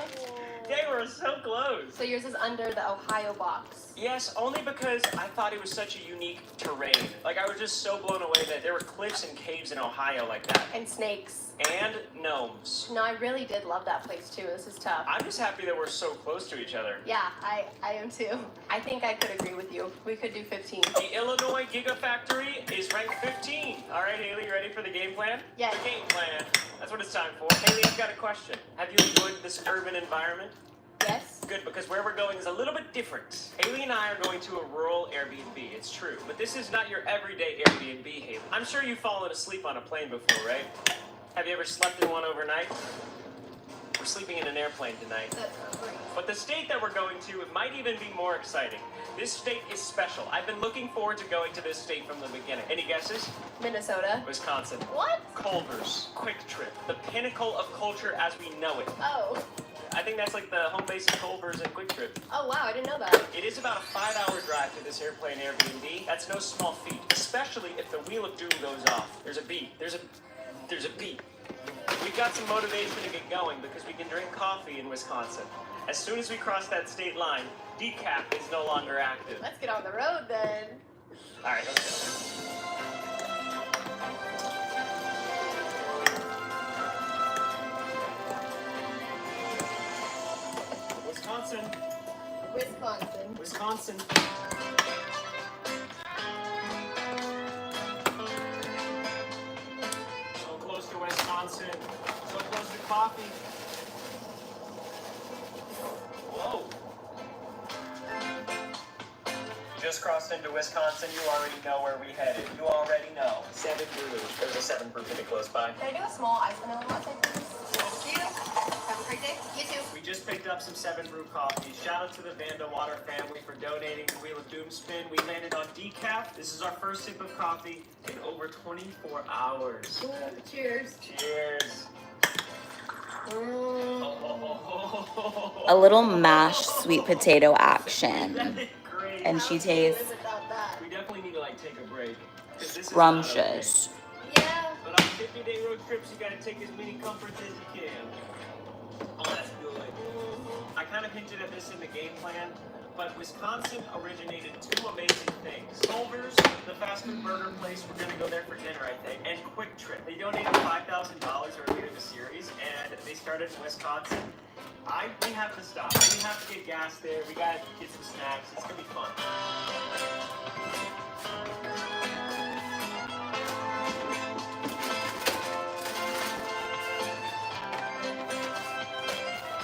[SPEAKER 3] They were so close.
[SPEAKER 5] So yours is under the Ohio box.
[SPEAKER 3] Yes, only because I thought it was such a unique terrain. Like, I was just so blown away that there were cliffs and caves in Ohio like that.
[SPEAKER 5] And snakes.
[SPEAKER 3] And gnomes.
[SPEAKER 5] No, I really did love that place too. This is tough.
[SPEAKER 3] I'm just happy that we're so close to each other.
[SPEAKER 5] Yeah, I am too. I think I could agree with you. We could do 15.
[SPEAKER 3] The Illinois Gigafactory is ranked 15. All right, Haley, you ready for the game plan?
[SPEAKER 5] Yes.
[SPEAKER 3] The game plan. That's what it's time for. Haley, I've got a question. Have you enjoyed this urban environment?
[SPEAKER 5] Yes.
[SPEAKER 3] Good, because where we're going is a little bit different. Haley and I are going to a rural Airbnb. It's true. But this is not your everyday Airbnb, Haley. I'm sure you've fallen asleep on a plane before, right? Have you ever slept in one overnight? We're sleeping in an airplane tonight.
[SPEAKER 5] That's great.
[SPEAKER 3] But the state that we're going to, it might even be more exciting. This state is special. I've been looking forward to going to this state from the beginning. Any guesses?
[SPEAKER 5] Minnesota.
[SPEAKER 3] Wisconsin.
[SPEAKER 5] What?
[SPEAKER 3] Culver's. Quick Trip. The pinnacle of culture as we know it.
[SPEAKER 5] Oh.
[SPEAKER 3] I think that's like the home base of Culver's and Quick Trip.
[SPEAKER 5] Oh wow, I didn't know that.
[SPEAKER 3] It is about a 5-hour drive to this airplane Airbnb. That's no small feat, especially if the wheel of doom goes off. There's a beat. There's a beat. We've got some motivation to get going because we can drink coffee in Wisconsin. As soon as we cross that state line, decaf is no longer active.
[SPEAKER 5] Let's get on the road then.
[SPEAKER 3] All right, let's go. Wisconsin. So close to Wisconsin. So close to coffee. Whoa. Just crossed into Wisconsin. You already know where we headed. You already know. 7 Brew. There's a 7 Brew pretty close by.
[SPEAKER 5] Can I do a small ice vanilla latte, please? Thank you. Have a great day. You too.
[SPEAKER 3] We just picked up some 7 Brew coffee. Shout out to the Vanda Water family for donating the Wheel of Doom spin. We landed on decaf. This is our first sip of coffee in over 24 hours.
[SPEAKER 5] Ooh, cheers.
[SPEAKER 3] Cheers.
[SPEAKER 1] A little mashed sweet potato action.
[SPEAKER 3] Great.
[SPEAKER 1] And she tastes
[SPEAKER 5] Without that.
[SPEAKER 3] We definitely need to like take a break. 'Cause this is
[SPEAKER 1] scrumptious.
[SPEAKER 5] Yeah.
[SPEAKER 3] But on 50-day road trips, you gotta take as many comforts as you can. Oh, that's good. I kind of hinted at this in the game plan, but Wisconsin originated 2 amazing things. Culver's, the fast food burger place, we're gonna go there for dinner, I think, and Quick Trip. They donated $5,000 earlier in the series, and they started in Wisconsin. We have to stop. We have to get gas there. We gotta get some snacks. It's gonna be fun.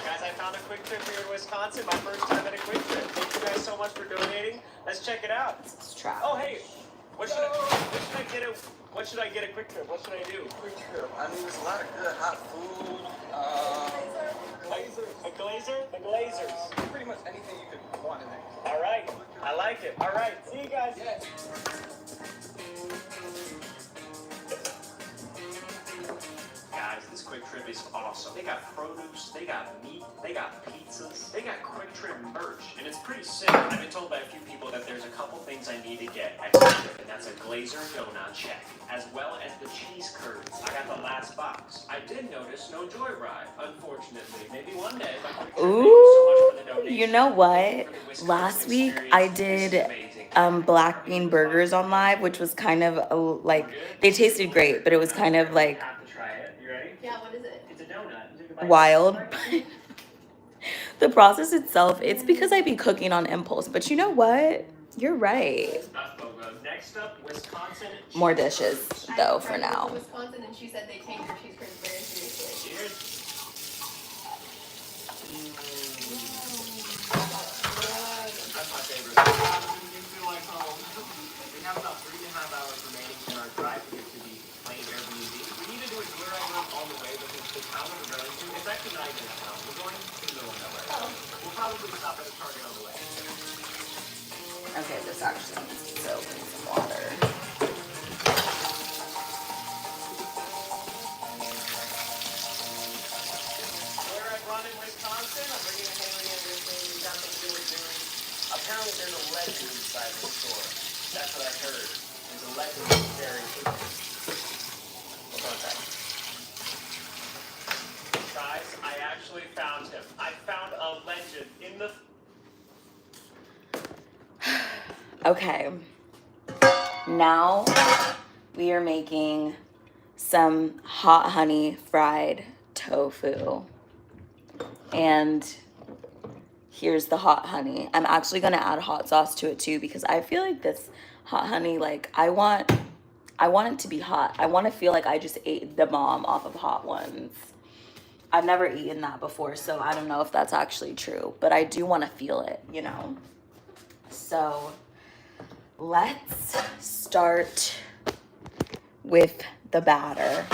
[SPEAKER 3] Guys, I found a Quick Trip here in Wisconsin. My first time at a Quick Trip. Thank you guys so much for donating. Let's check it out.
[SPEAKER 1] It's trash.
[SPEAKER 3] Oh, hey. What should I get? What should I get at Quick Trip? What should I do?
[SPEAKER 4] Quick Trip. I mean, there's a lot of good hot food. Glazers.
[SPEAKER 3] A glazer? The glazers.
[SPEAKER 4] Pretty much anything you could want in there.
[SPEAKER 3] All right. I like it. All right. See you guys.
[SPEAKER 4] Yeah.
[SPEAKER 3] Guys, this Quick Trip is awesome. They got produce, they got meat, they got pizzas, they got Quick Trip merch, and it's pretty sick. I've been told by a few people that there's a couple things I need to get at Quick Trip, and that's a glazer donut check, as well as the cheese curds. I got the last box. I did notice no joyride, unfortunately. Maybe one day, but Quick Trip, thank you so much for the donation.
[SPEAKER 1] You know what?
[SPEAKER 3] For the Wisconsin
[SPEAKER 1] Last week
[SPEAKER 3] experience.
[SPEAKER 1] I
[SPEAKER 3] This
[SPEAKER 1] did
[SPEAKER 3] is amazing.
[SPEAKER 1] black bean burgers on live, which was kind of like, they tasted great, but it was kind of like
[SPEAKER 3] You have to try it. You ready?
[SPEAKER 5] Yeah, what is it?
[SPEAKER 3] It's a donut. You take a bite.
[SPEAKER 1] wild. The process itself, it's because I be cooking on impulse, but you know what? You're right.
[SPEAKER 3] Next up, Wisconsin.
[SPEAKER 1] More dishes
[SPEAKER 5] I
[SPEAKER 1] though
[SPEAKER 5] tried
[SPEAKER 1] for
[SPEAKER 5] to go
[SPEAKER 1] now.
[SPEAKER 5] to Wisconsin, and she said they take their cheese curds very seriously.
[SPEAKER 3] Cheers. That's my favorite. You feel like home. We have about 3.5 hours remaining in our drive to get to the plane Airbnb. We need to do a joyride run on the way because the town that we're going to, it's actually not even a town. We're going to the middle of nowhere. We'll probably stop at a Target on the way.
[SPEAKER 1] Okay, this actually needs to soak in some water.
[SPEAKER 3] We're at Run in Wisconsin. I'm bringing Haley in with me. We got some good doing. Apparently there's a legend inside the store. That's what I heard. There's a legend that's very Hold on a second. Guys, I actually found him. I found a legend in the...
[SPEAKER 1] Okay, now we are making some hot honey fried tofu. And here's the hot honey. I'm actually gonna add hot sauce to it too because I feel like this hot honey, like I want it to be hot. I want to feel like I just ate the bomb off of Hot Ones. I've never eaten that before, so I don't know if that's actually true, but I do want to feel it, you know? So let's start with the batter.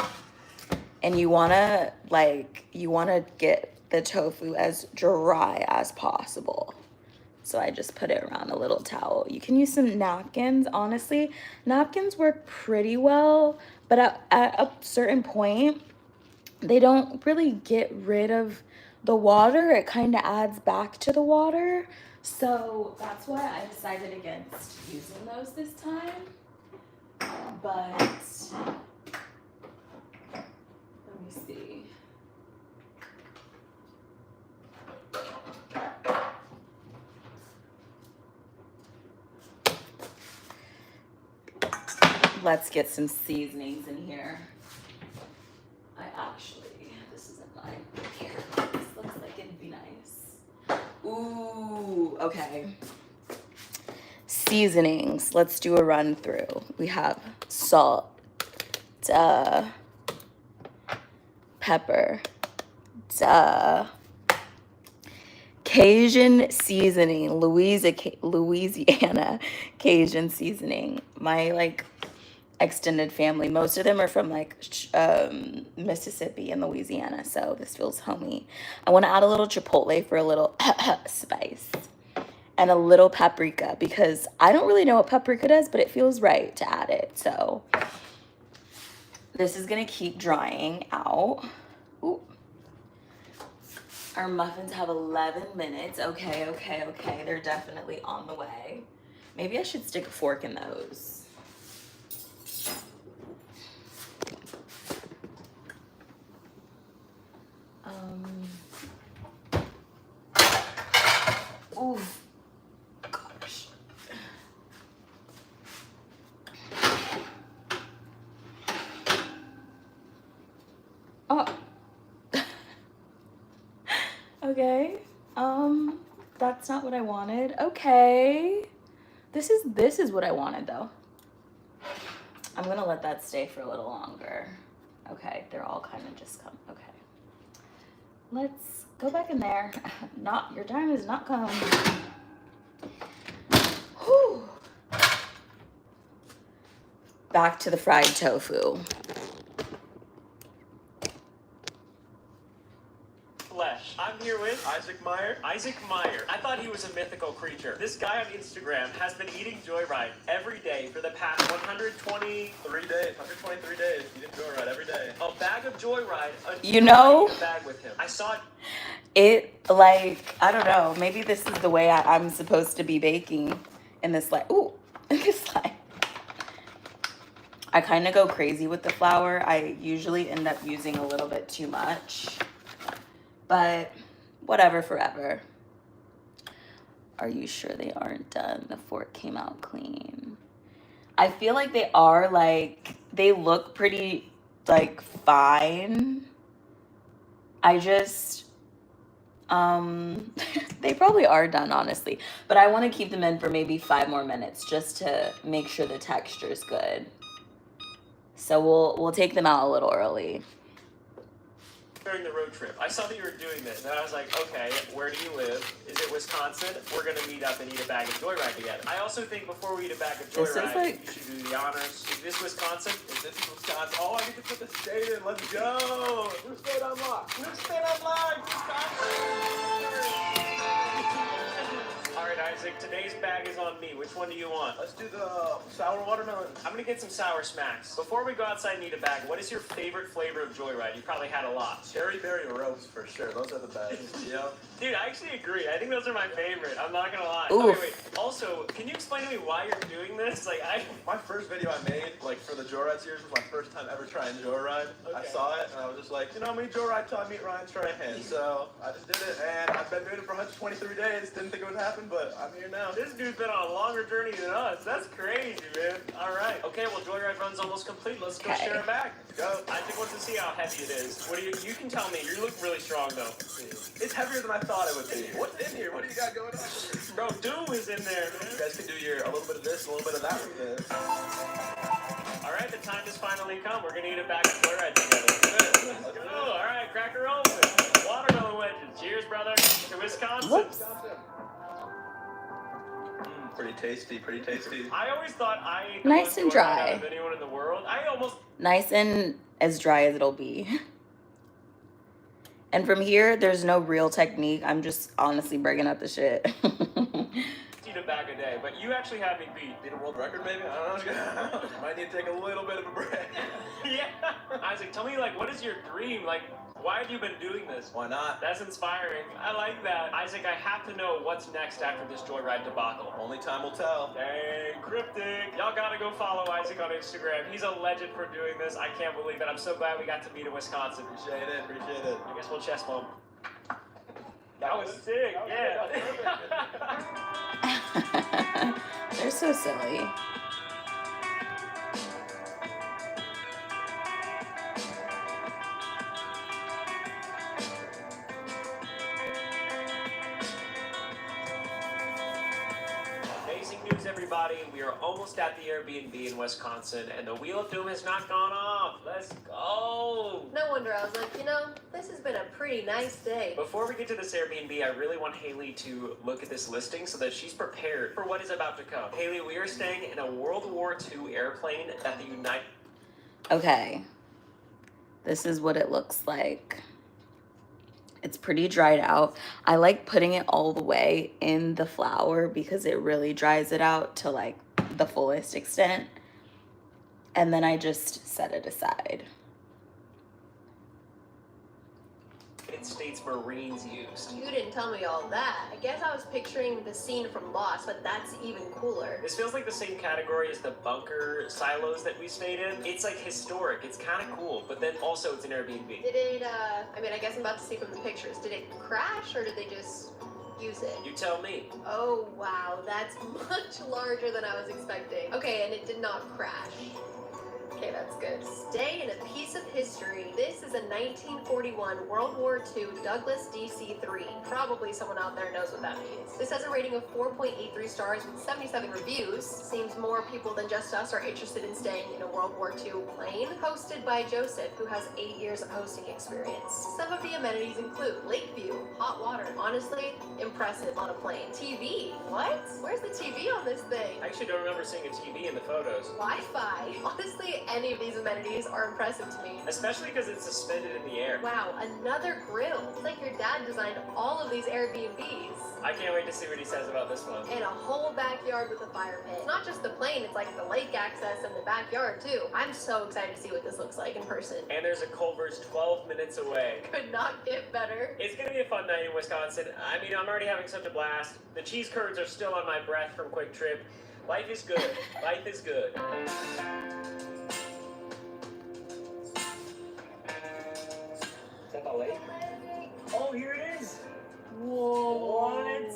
[SPEAKER 1] And you want to get the tofu as dry as possible. So I just put it around a little towel. You can use some napkins. Honestly, napkins work pretty well, but at a certain point, they don't really get rid of the water. It kind of adds back to the water. So that's why I decided against using those this time. But let me see. Let's get some seasonings in here. This isn't mine. Here, this looks like it'd be nice. Ooh, okay. Seasonings. Let's do a run through. We have salt, pepper, Cajun seasoning, Louisiana Cajun seasoning. My extended family, most of them are from Mississippi and Louisiana, so this feels homey. I want to add a little chipotle for a little spice and a little paprika because I don't really know what paprika does, but it feels right to add it. So this is gonna keep drying out. Ooh. Our muffins have 11 minutes. Okay. They're definitely on the way. Maybe I should stick a fork in those. Ooh, gosh. Oh. Okay. That's not what I wanted. Okay. This is what I wanted though. I'm gonna let that stay for a little longer. Okay, they're all kind of just come. Okay. Let's go back in there. Your time is not come. Whew. back to the fried tofu.
[SPEAKER 3] Flesh. I'm here with Isaac Meyer. Isaac Meyer. I thought he was a mythical creature. This guy on Instagram has been eating Joyride every day for the past 123 days. 123 days eating Joyride every day. A bag of Joyride.
[SPEAKER 1] You know,
[SPEAKER 3] a bag with him. I saw it.
[SPEAKER 1] It, like, I don't know. Maybe this is the way I'm supposed to be baking in this, like, ooh, this, like. I kind of go crazy with the flour. I usually end up using a little bit too much. But whatever, forever. Are you sure they aren't done? The fork came out clean. I feel like they are, like, they look pretty, like, fine. I just, they probably are done, honestly. But I want to keep them in for maybe 5 more minutes just to make sure the texture is good. So we'll take them out a little early.
[SPEAKER 3] During the road trip, I saw that you were doing this, and I was like, okay, where do you live? Is it Wisconsin? We're gonna meet up and eat a bag of Joyride together. I also think before we eat a bag of Joyride,
[SPEAKER 1] like...
[SPEAKER 3] you should do the honors. Is this Wisconsin? Is this Wisconsin? Oh, I get to put the state in. Let's go. New state unlocked. New state unlocked. Wisconsin. All right, Isaac. Today's bag is on me. Which one do you want? Let's do the sour watermelon. I'm gonna get some sour smacks. Before we go outside and eat a bag, what is your favorite flavor of Joyride? You probably had a lot.
[SPEAKER 4] Cherry berry ropes for sure. Those are the best. Yep.
[SPEAKER 3] Dude, I actually agree. I think those are my favorite. I'm not gonna lie.
[SPEAKER 1] Oof.
[SPEAKER 3] Okay, wait. Also, can you explain to me why you're doing this? Like,
[SPEAKER 4] My first video I made, like for the Joyride series, was my first time ever trying Joyride. I
[SPEAKER 3] Okay.
[SPEAKER 4] saw it and I was just like, you know, I'm gonna Joyride till I meet Ryan Strahan. So I just did it, and I've been doing it for 123 days. Didn't think it would happen, but I'm here now.
[SPEAKER 3] This dude's been on a longer journey than us. That's crazy, man. All right. Okay, well, Joyride run's almost complete. Let's go
[SPEAKER 1] Okay.
[SPEAKER 3] share a bag. Let's go. I think wants to see how heavy it is. What do you can tell me. You look really strong, though.
[SPEAKER 4] It's heavier than I thought it would be. What's in here? What do you got going on here?
[SPEAKER 3] Bro, Doom is in there, man.
[SPEAKER 4] You guys can do a little bit of this, a little bit of that with this.
[SPEAKER 3] All right, the time has finally come. We're going to eat a bag of Joyride together. Good. Let's go. All right, cracker open. Watermelon wedges. Cheers, brother. To Wisconsin.
[SPEAKER 1] Whoops.
[SPEAKER 4] Pretty tasty, pretty tasty.
[SPEAKER 3] I always thought I ate
[SPEAKER 1] Nice
[SPEAKER 3] most
[SPEAKER 1] and
[SPEAKER 3] Joyride
[SPEAKER 1] dry.
[SPEAKER 3] out of anyone in the world. I almost
[SPEAKER 1] Nice and as dry as it'll be. And from here, there's no real technique. I'm just honestly bringing up the shit.
[SPEAKER 3] eat a bag a day, but you actually had me beat.
[SPEAKER 4] Need a world record, maybe? I don't know. Might need to take a little bit of a break.
[SPEAKER 3] Yeah. Isaac, tell me, like, what is your dream? Like, why have you been doing this?
[SPEAKER 4] Why not?
[SPEAKER 3] That's inspiring. I like that. Isaac, I have to know what's next after this Joyride debacle.
[SPEAKER 4] Only time will tell.
[SPEAKER 3] Dang, cryptic. Y'all gotta go follow Isaac on Instagram. He's a legend for doing this. I can't believe it. I'm so glad we got to meet in Wisconsin.
[SPEAKER 4] Appreciate it, appreciate it.
[SPEAKER 3] I guess we'll chest bump. That was sick, yeah.
[SPEAKER 1] They're so silly.
[SPEAKER 3] Amazing news, everybody. We are almost at the Airbnb in Wisconsin, and the Wheel of Doom has not gone off. Let's go.
[SPEAKER 5] No wonder I was like, this has been a pretty nice day.
[SPEAKER 3] Before we get to this Airbnb, I really want Haley to look at this listing so that she's prepared for what is about to come. Haley, we are staying in a World War II airplane at the United...
[SPEAKER 1] Okay. This is what it looks like. It's pretty dried out. I like putting it all the way in the flour because it really dries it out to like the fullest extent. And then I just set it aside.
[SPEAKER 3] United States Marines used.
[SPEAKER 5] You didn't tell me all that. I guess I was picturing the scene from Lost, but that's even cooler.
[SPEAKER 3] This feels like the same category as the bunker silos that we stayed in. It's like historic. It's kind of cool, but then also it's an Airbnb.
[SPEAKER 5] Did it, I guess I'm about to see from the pictures. Did it crash or did they just use it?
[SPEAKER 3] You tell me.
[SPEAKER 5] Oh, wow. That's much larger than I was expecting. Okay, and it did not crash. Okay, that's good. Stay in a piece of history. This is a 1941 World War II Douglas DC-3. Probably someone out there knows what that means. This has a rating of 4.83 stars with 77 reviews. Seems more people than just us are interested in staying in a World War II plane. Hosted by Joseph, who has 8 years of hosting experience. Some of the amenities include lake view, hot water. Honestly, impressive on a plane. TV? What? Where's the TV on this thing?
[SPEAKER 3] I actually don't remember seeing a TV in the photos.
[SPEAKER 5] Wi-Fi. Honestly, any of these amenities are impressive to me.
[SPEAKER 3] Especially because it's suspended in the air.
[SPEAKER 5] Wow, another grill. It's like your dad designed all of these Airbnbs.
[SPEAKER 3] I can't wait to see what he says about this one.
[SPEAKER 5] And a whole backyard with a fire pit. It's not just the plane, it's like the lake access and the backyard too. I'm so excited to see what this looks like in person.
[SPEAKER 3] And there's a Culver's 12 minutes away.
[SPEAKER 5] Could not get better.
[SPEAKER 3] It's gonna be a fun night in Wisconsin. I mean, I'm already having such a blast. The cheese curds are still on my breath from Quick Trip. Life is good. Life is good. Is that the lake? Oh, here it is. Whoa. What?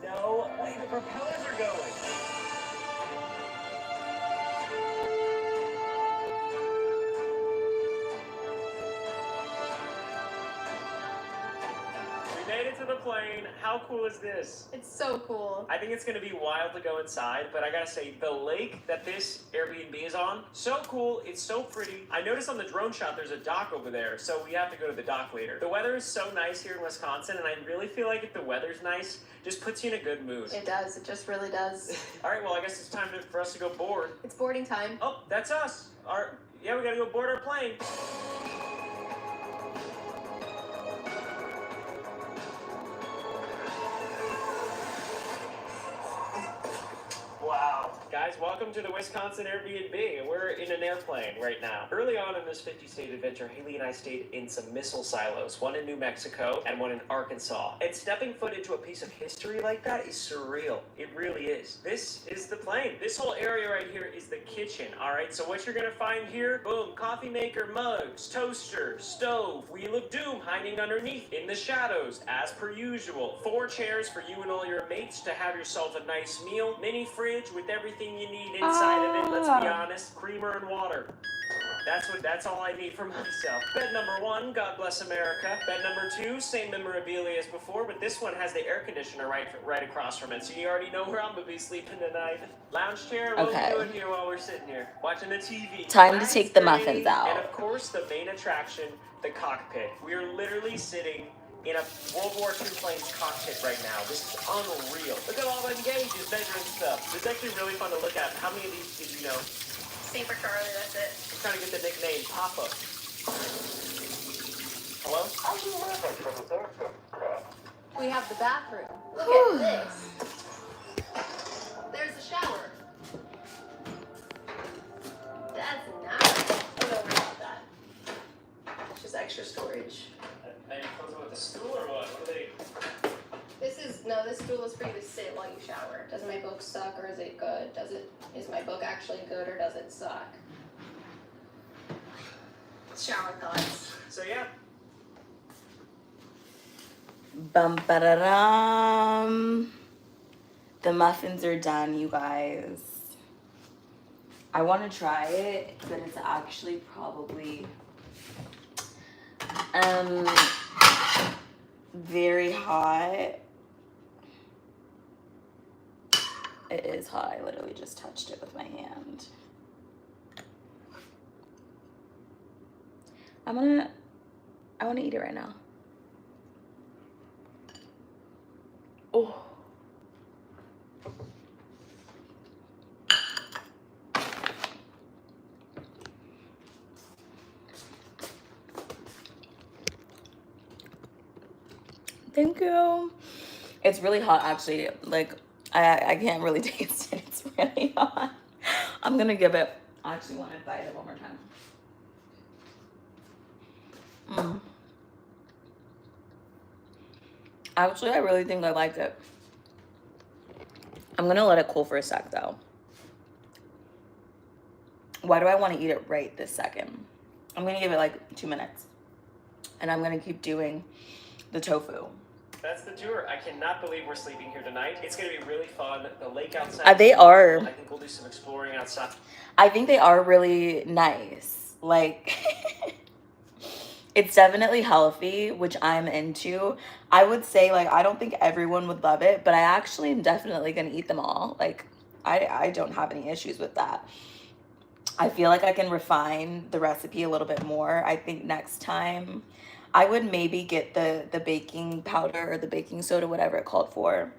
[SPEAKER 3] No way, the propellers are going. We made it to the plane. How cool is this?
[SPEAKER 5] It's so cool.
[SPEAKER 3] I think it's going to be wild to go inside, but I gotta say, the lake that this Airbnb is on, so cool, it's so pretty. I noticed on the drone shot there's a dock over there, so we have to go to the dock later. The weather is so nice here in Wisconsin, and I really feel like if the weather's nice, just puts you in a good mood.
[SPEAKER 5] It does, it just really does.
[SPEAKER 3] All right, well, I guess it's time for us to go board.
[SPEAKER 5] It's boarding time.
[SPEAKER 3] Oh, that's us. Yeah, we gotta go board our plane. Wow. Guys, welcome to the Wisconsin Airbnb. We're in an airplane right now. Early on in this 50-state adventure, Haley and I stayed in some missile silos, one in New Mexico and one in Arkansas. And stepping foot into a piece of history like that is surreal. It really is. This is the plane. This whole area right here is the kitchen, all right? So what you're gonna find here, boom, coffee maker, mugs, toaster, stove, wheel of doom hiding underneath in the shadows, as per usual. 4 chairs for you and all your mates to have yourself a nice meal, mini fridge with everything you need inside of it, let's be honest, creamer and water. That's all I need for myself. Bed number 1, God bless America. Bed number 2, same memorabilia as before, but this one has the air conditioner right across from it, so you already know where I'm gonna be sleeping tonight. Lounge chair, what are we doing here while we're sitting here? Watching the TV.
[SPEAKER 1] Time to take the muffins out.
[SPEAKER 3] And of course, the main attraction, the cockpit. We are literally sitting in a World War II plane's cockpit right now. This is unreal. Look at all the gauges measuring stuff. It's actually really fun to look at. How many of these did you know?
[SPEAKER 5] C for Charlie, that's it.
[SPEAKER 3] I'm trying to get the nickname Papa. Hello?
[SPEAKER 5] We have the bathroom. Look at this. There's the shower. That's nice. Oh no, we're not that. It's just extra storage.
[SPEAKER 3] Are you closing with the stool or what? What are they?
[SPEAKER 5] This stool is for you to sit while you shower. Does my book suck or is it good? Is my book actually good or does it suck? Shower thoughts.
[SPEAKER 3] So yeah.
[SPEAKER 1] Bum ba da dum. The muffins are done, you guys. I want to try it, but it's actually probably very hot. It is hot. I literally just touched it with my hand. I want to eat it right now. Oh. Thank you. It's really hot, actually. Like, I can't really taste it. It's really hot. I'm gonna give it. I actually want to bite it one more time. Actually, I really think I like it. I'm gonna let it cool for a sec, though. Why do I want to eat it right this second? I'm gonna give it like 2 minutes, and I'm gonna keep doing the tofu.
[SPEAKER 3] That's the tour. I cannot believe we're sleeping here tonight. It's gonna be really fun. The lake outside.
[SPEAKER 1] They are.
[SPEAKER 3] I think we'll do some exploring outside.
[SPEAKER 1] I think they are really nice. Like, it's definitely healthy, which I'm into. I would say, like, I don't think everyone would love it, but I actually am definitely gonna eat them all. Like, I don't have any issues with that. I feel like I can refine the recipe a little bit more. I think next time I would maybe get the baking powder or the baking soda, whatever it called for.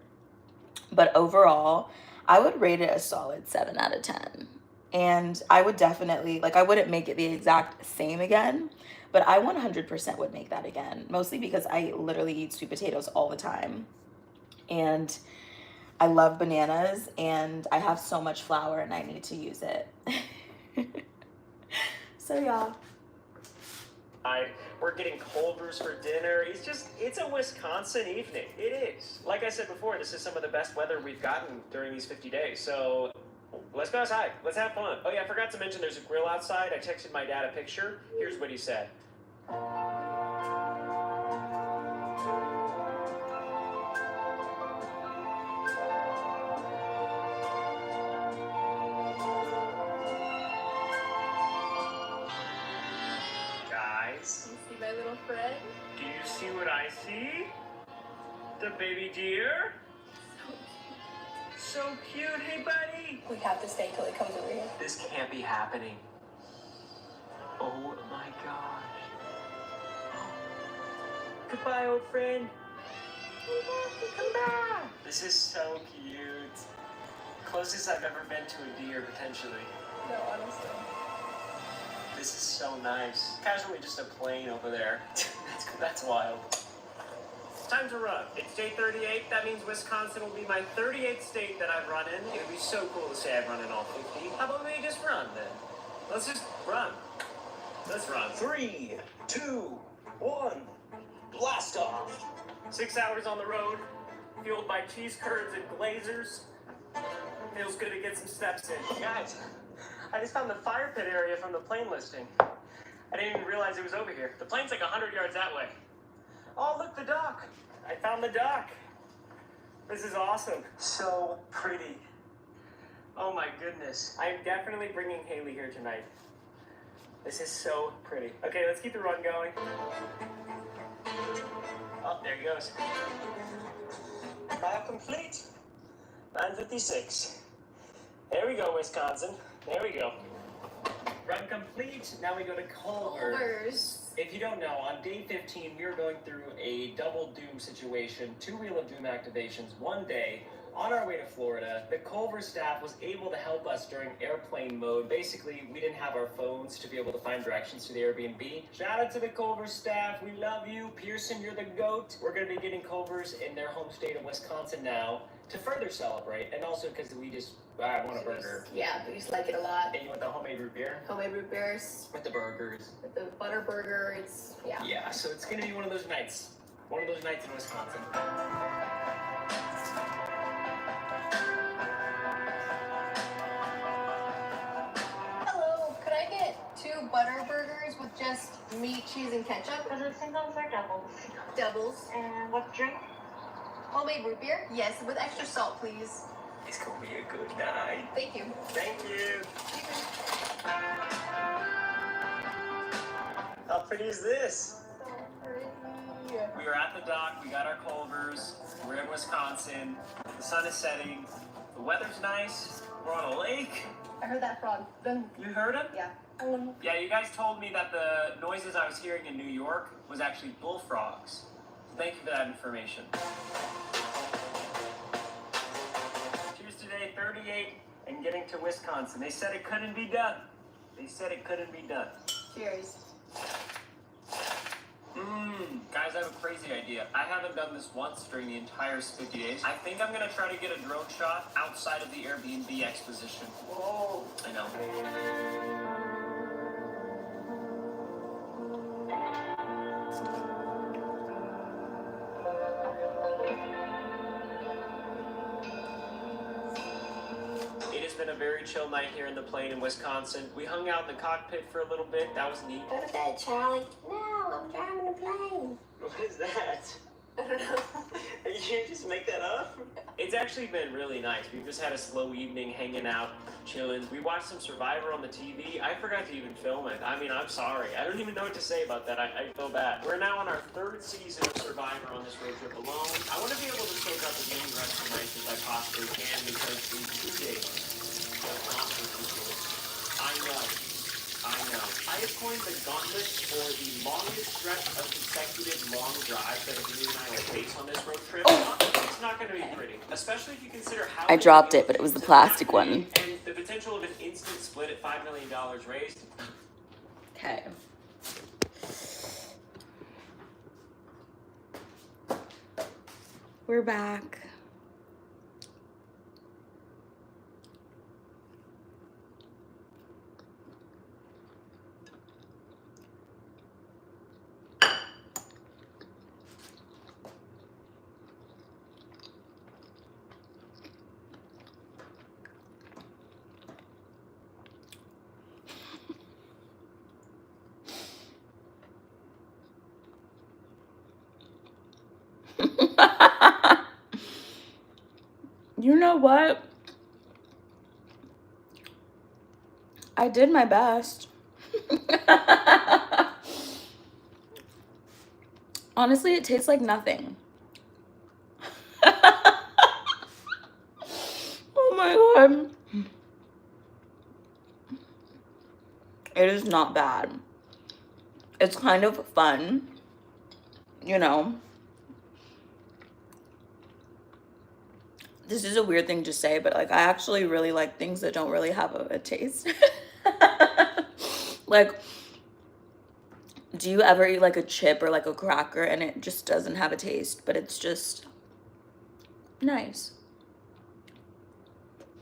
[SPEAKER 1] But overall, I would rate it a solid 7 out of 10. And I would definitely, like, I wouldn't make it the exact same again, but I 100% would make that again. Mostly because I literally eat sweet potatoes all the time. And I love bananas, and I have so much flour and I need to use it. So yeah.
[SPEAKER 3] We're getting Culver's for dinner. It's a Wisconsin evening. It is. Like I said before, this is some of the best weather we've gotten during these 50 days. So let's go outside. Let's have fun. Oh yeah, I forgot to mention there's a grill outside. I texted my dad a picture. Here's what he said. Guys,
[SPEAKER 5] You see my little friend?
[SPEAKER 3] do you see what I see? The baby deer? So cute. Hey, buddy.
[SPEAKER 5] We have to stay till he comes over here.
[SPEAKER 3] This can't be happening. Oh my gosh. Goodbye, old friend. Come back. This is so cute. Closest I've ever been to a deer, potentially.
[SPEAKER 5] No, honestly.
[SPEAKER 3] This is so nice. Casually just a plane over there. That's wild. Time to run. It's day 38. That means Wisconsin will be my 38th state that I've run in. It would be so cool to say I've run in all 50. How about we just run then? Let's just run. Let's run.
[SPEAKER 4] 3, 2, 1, blast off.
[SPEAKER 3] 6 hours on the road, fueled by cheese curds and glazers. Feels good to get some steps in. Guys, I just found the fire pit area from the plane listing. I didn't even realize it was over here. The plane's like 100 yards that way. Oh, look, the dock. I found the dock. This is awesome. So pretty. Oh my goodness. I'm definitely bringing Haley here tonight. This is so pretty. Okay, let's keep the run going. Oh, there he goes. Mile complete. 9:56. There we go, Wisconsin. There we go. Run complete. Now we go to Culver's. If you don't know, on day 15, we are going through a double doom situation, 2 Wheel of Doom activations, one day. On our way to Florida, the Culver staff was able to help us during airplane mode. Basically, we didn't have our phones to be able to find directions to the Airbnb. Shout out to the Culver staff. We love you. Pearson, you're the GOAT. We're going to be getting Culver's in their home state of Wisconsin now to further celebrate. And also because I want a burger.
[SPEAKER 5] Yeah, we just like it a lot.
[SPEAKER 3] And you want the homemade root beer?
[SPEAKER 5] Homemade root beers.
[SPEAKER 3] With the burgers.
[SPEAKER 5] With the butter burger, it's, yeah.
[SPEAKER 3] Yeah, so it's going to be one of those nights. One of those nights in Wisconsin.
[SPEAKER 5] Hello, could I get 2 butter burgers with just meat, cheese, and ketchup?
[SPEAKER 6] Was it singles or doubles?
[SPEAKER 5] Doubles.
[SPEAKER 6] And what drink?
[SPEAKER 5] Homemade root beer? Yes, with extra salt, please.
[SPEAKER 3] It's going to be a good night.
[SPEAKER 5] Thank you.
[SPEAKER 3] Thank you. How pretty is this?
[SPEAKER 5] So pretty.
[SPEAKER 3] We are at the dock. We got our Culvers. We're in Wisconsin. The sun is setting. The weather's nice. We're on a lake.
[SPEAKER 5] I heard that frog.
[SPEAKER 3] You heard him?
[SPEAKER 5] Yeah.
[SPEAKER 3] Yeah, you guys told me that the noises I was hearing in New York was actually bullfrogs. So thank you for that information. Cheers to day 38 and getting to Wisconsin. They said it couldn't be done. They said it couldn't be done.
[SPEAKER 5] Cheers.
[SPEAKER 3] Guys, I have a crazy idea. I haven't done this once during the entire 50 days. I think I'm gonna try to get a drone shot outside of the Airbnb exposition. Whoa. I know. It has been a very chill night here in the plane in Wisconsin. We hung out in the cockpit for a little bit. That was neat.
[SPEAKER 6] Go to bed, Charlie. No, I'm driving the plane.
[SPEAKER 3] What is that?
[SPEAKER 5] I don't know.
[SPEAKER 3] You can't just make that up? It's actually been really nice. We've just had a slow evening hanging out, chilling. We watched some Survivor on the TV. I forgot to even film it. I mean, I'm sorry. I don't even know what to say about that. I feel bad. We're now on our 3rd season of Survivor on this road trip alone. I want to be able to soak up as many rest nights as I possibly can because in 2 days, I know. I have coined the gauntlet for the longest stretch of consecutive long drives that Amelia and I will face on this road trip. It's not going to be pretty, especially if you consider how
[SPEAKER 1] I dropped it, but it was the plastic one.
[SPEAKER 3] and the potential of an instant split at $5 million raised.
[SPEAKER 1] Okay. We're back. You know what? I did my best. Honestly, it tastes like nothing. Oh my god. It is not bad. It's kind of fun, you know. This is a weird thing to say, but like I actually really like things that don't really have a taste. Like, do you ever eat like a chip or like a cracker and it just doesn't have a taste, but it's just nice?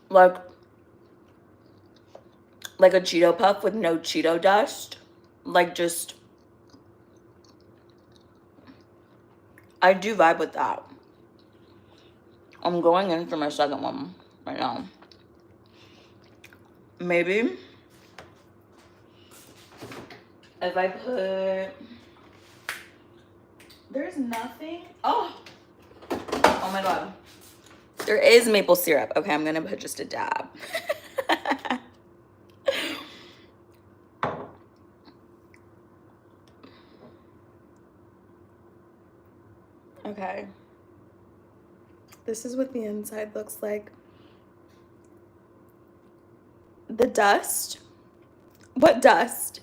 [SPEAKER 1] Like a Cheeto Puff with no Cheeto dust. Like just, I do vibe with that. I'm going in for my second one right now. Maybe if I put, there's nothing. Oh my god. There is maple syrup. Okay, I'm gonna put just a dab. Okay. This is what the inside looks like. The dust. What dust?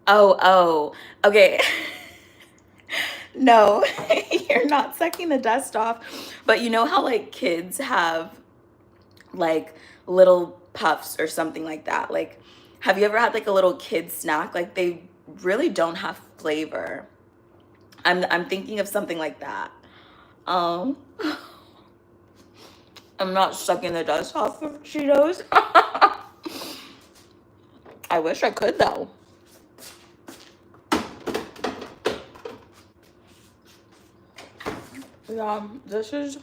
[SPEAKER 1] Oh, okay. No, you're not sucking the dust off. But you know how like kids have like little puffs or something like that? Like, have you ever had like a little kid snack? Like they really don't have flavor. I'm thinking of something like that. I'm not sucking the dust off of Cheetos. I wish I could though. Yeah, this is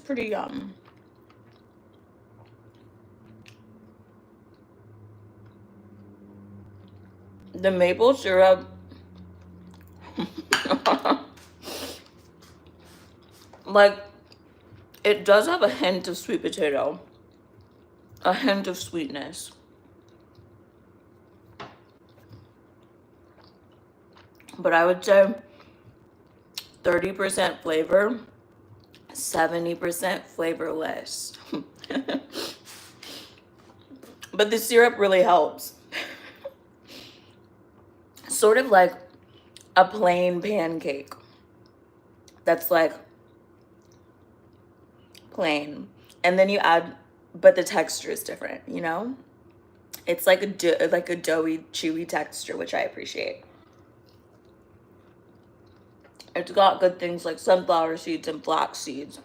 [SPEAKER 1] pretty yum. The maple syrup like it does have a hint of sweet potato, a hint of sweetness, but I would say 30% flavor, 70% flavorless. But the syrup really helps. Sort of like a plain pancake that's like plain, and then you add, but the texture is different, you know. It's like a doughy, chewy texture, which I appreciate. It's got good things like sunflower seeds and flax seeds.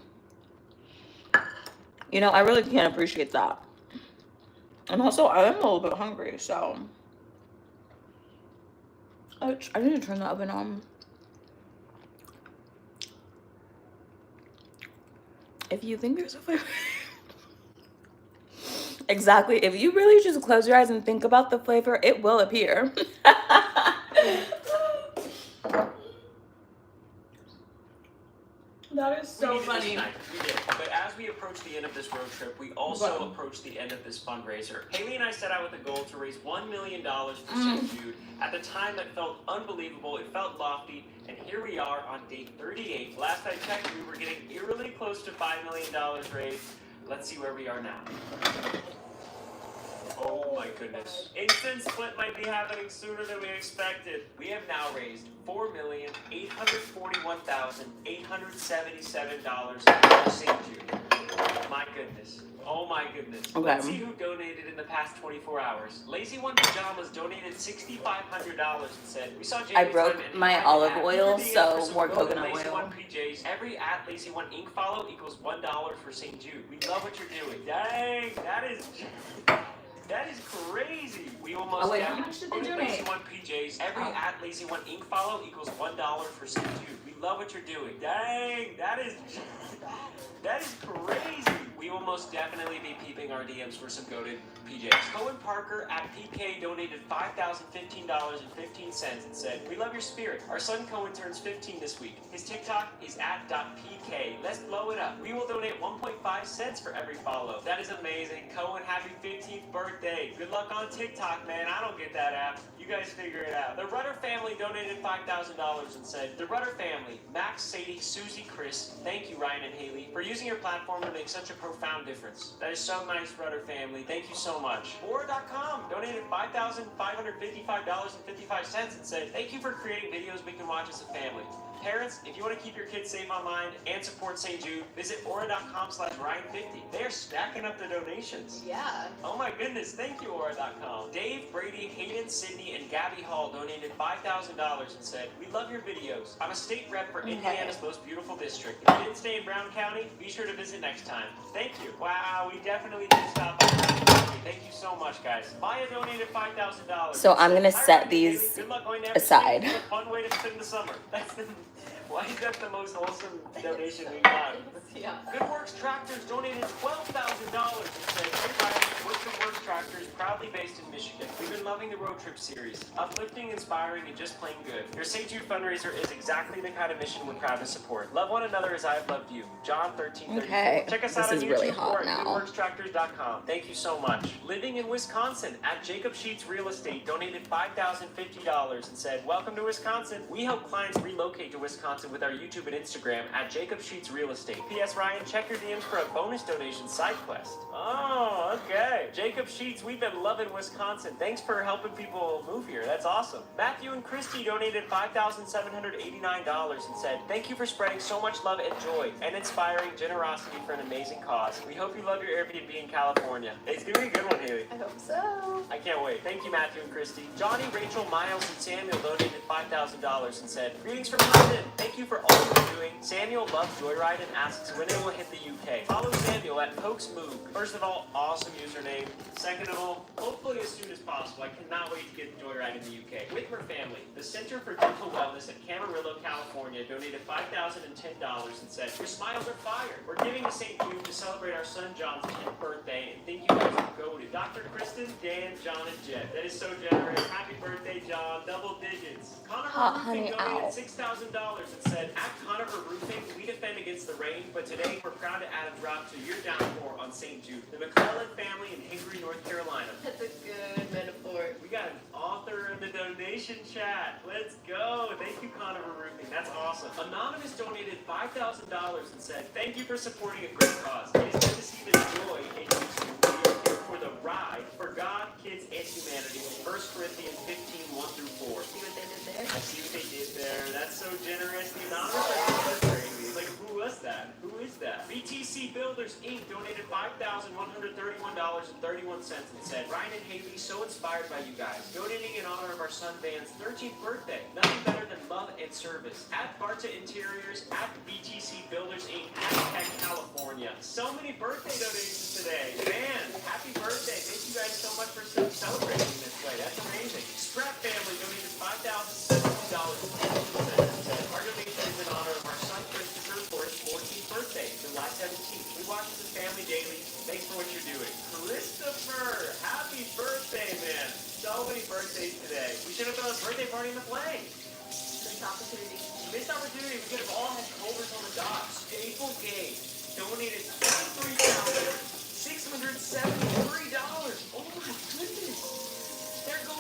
[SPEAKER 1] You know, I really can't appreciate that. And also, I am a little bit hungry, so I need to turn the oven on. If you think there's a flavor, Exactly. If you really just close your eyes and think about the flavor, it will appear. That is so
[SPEAKER 3] We needed this
[SPEAKER 1] funny.
[SPEAKER 3] tonight. We did. But as we approach the end of this road trip, we also approach the end of this fundraiser. Haley and I set out with a goal to raise $1 million for St. Jude. At the time, that felt unbelievable. It felt lofty. And here we are on day 38. Last I checked, we were getting eerily close to $5 million raised. Let's see where we are now. Oh my goodness. Instant split might be happening sooner than we expected. We have now raised $4,841,877 for St. Jude. My goodness. Oh my goodness.
[SPEAKER 1] Okay.
[SPEAKER 3] Let's see who donated in the past 24 hours. Lazy One Pajamas donated $6,500 and said, we saw Jamie
[SPEAKER 1] I broke
[SPEAKER 3] Simon and
[SPEAKER 1] my
[SPEAKER 3] Hyman
[SPEAKER 1] olive
[SPEAKER 3] App.
[SPEAKER 1] oil,
[SPEAKER 3] For the
[SPEAKER 1] so
[SPEAKER 3] for some
[SPEAKER 1] more
[SPEAKER 3] golden
[SPEAKER 1] coconut
[SPEAKER 3] Lazy
[SPEAKER 1] oil.
[SPEAKER 3] One PJs. Every at Lazy One Ink follow equals $1 for St. Jude. We love what you're doing. Dang, that is crazy. We almost
[SPEAKER 1] Oh wait,
[SPEAKER 3] got
[SPEAKER 1] how much did they
[SPEAKER 3] Lazy
[SPEAKER 1] donate?
[SPEAKER 3] One PJs. Every at Lazy One Ink follow equals $1 for St. Jude. We love what you're doing. Dang, that is crazy. We will most definitely be peeping our DMs for some goated PJs. Cohen Parker at PK donated $5,015.15 and said, we love your spirit. Our son Cohen turns 15 this week. His TikTok is at .pk. Let's blow it up. We will donate 1.5 cents for every follow. That is amazing. Cohen, happy 15th birthday. Good luck on TikTok, man. I don't get that app. You guys figure it out. The Rudder family donated $5,000 and said, the Rudder family, Max, Sadie, Susie, Chris, thank you, Ryan and Haley, for using your platform to make such a profound difference. That is so nice, Rudder family. Thank you so much. Aura.com donated $5,555.55 and said, thank you for creating videos we can watch as a family. Parents, if you want to keep your kids safe online and support St. Jude, visit aura.com/Ryan50. They are stacking up the donations.
[SPEAKER 5] Yeah.
[SPEAKER 3] Oh my goodness, thank you, Aura.com. Dave, Brady, Hayden, Sydney, and Gabby Hall donated $5,000 and said, we love your videos. I'm a state rep for Indiana's most beautiful district. If you didn't stay in Brown County, be sure to visit next time. Thank you. Wow, we definitely did stop by. Thank you so much, guys. Maya donated $5,000.
[SPEAKER 1] So I'm gonna
[SPEAKER 3] Hi,
[SPEAKER 1] set
[SPEAKER 3] Ryan,
[SPEAKER 1] these
[SPEAKER 3] good luck going to every
[SPEAKER 1] aside.
[SPEAKER 3] state. It's a fun way to spend the summer. Why is that the most wholesome donation we've got?
[SPEAKER 5] Yeah.
[SPEAKER 3] Good Works Tractors donated $12,000 and said, hey Ryan, Good Works Tractors, proudly based in Michigan. We've been loving the road trip series. Uplifting, inspiring, and just plain good. Your St. Jude fundraiser is exactly the kind of mission we're proud to support. Love one another as I have loved you. John 1334.
[SPEAKER 1] Okay,
[SPEAKER 3] Check us
[SPEAKER 1] this
[SPEAKER 3] out on
[SPEAKER 1] is
[SPEAKER 3] YouTube
[SPEAKER 1] really
[SPEAKER 3] or
[SPEAKER 1] hot
[SPEAKER 3] at
[SPEAKER 1] now.
[SPEAKER 3] goodworkstractors.com. Thank you so much. Living in Wisconsin at Jacob Sheets Real Estate donated $5,050 and said, welcome to Wisconsin. We help clients relocate to Wisconsin with our YouTube and Instagram at Jacob Sheets Real Estate. P.S. Ryan, check your DMs for a bonus donation side quest. Oh, okay. Jacob Sheets, we've been loving Wisconsin. Thanks for helping people move here. That's awesome. Matthew and Christy donated $5,789 and said, thank you for spreading so much love and joy and inspiring generosity for an amazing cause. We hope you love your Airbnb in California. It's going to be a good one, Haley.
[SPEAKER 5] I hope so.
[SPEAKER 3] I can't wait. Thank you, Matthew and Christy. Johnny, Rachel, Miles, and Samuel donated $5,000 and said, greetings from London. Thank you for all you're doing. Samuel loves Joyride and asks when it will hit the UK. Follow Samuel at Pokes Moog. First of all, awesome username. Second of all, hopefully as soon as possible. I cannot wait to get Joyride in the UK. Whitmer family, the Center for Dental Wellness at Camarillo, California, donated $5,010 and said, your smiles are fire. We're giving to St. Jude to celebrate our son John's 10th birthday, and thank you guys for goated. Dr. Kristen, Dan, John, and Jet. That is so generous. Happy birthday, John. Double digits. Conover
[SPEAKER 1] Hot
[SPEAKER 3] Roofing
[SPEAKER 1] honey,
[SPEAKER 3] donated $6,000 and said, at Conover Roofing, we defend against the rain, but today we're proud to add a drop to your downpour on St. Jude. The McClellan family in Hickory, North Carolina.
[SPEAKER 5] That's a good metaphor.
[SPEAKER 3] We got an author in the donation chat. Let's go. Thank you, Conover Roofing. That's awesome. Anonymous donated $5,000 and said, thank you for supporting a great cause. It is good to see the joy in you two. We are here for the ride for God, kids, and humanity. 1 Corinthians 15, 1 through 4.
[SPEAKER 5] See what they did there?
[SPEAKER 3] I see what they did there. That's so generous. The anonymous are crazy. Like, who was that? Who is that? BTC Builders Inc. donated $5,131.31 and said, Ryan and Haley, so inspired by you guys. Donating in honor of our son Van's 13th birthday. Nothing better than love and service. At Barta Interiors, at BTC Builders Inc. at Tech, California. So many birthday donations today. Man, happy birthday. Thank you guys so much for celebrating this way. That's amazing. Scrap family donated $5,070 and said, our donation is in honor of our son Christopher for his 14th birthday, July 17th. We watch this as family daily. Thanks for what you're doing. Christopher! play.
[SPEAKER 5] Missed opportunity.
[SPEAKER 3] Missed opportunity. We could have all had Culvers on the dock. Staple Gate donated $23,673. Oh my goodness.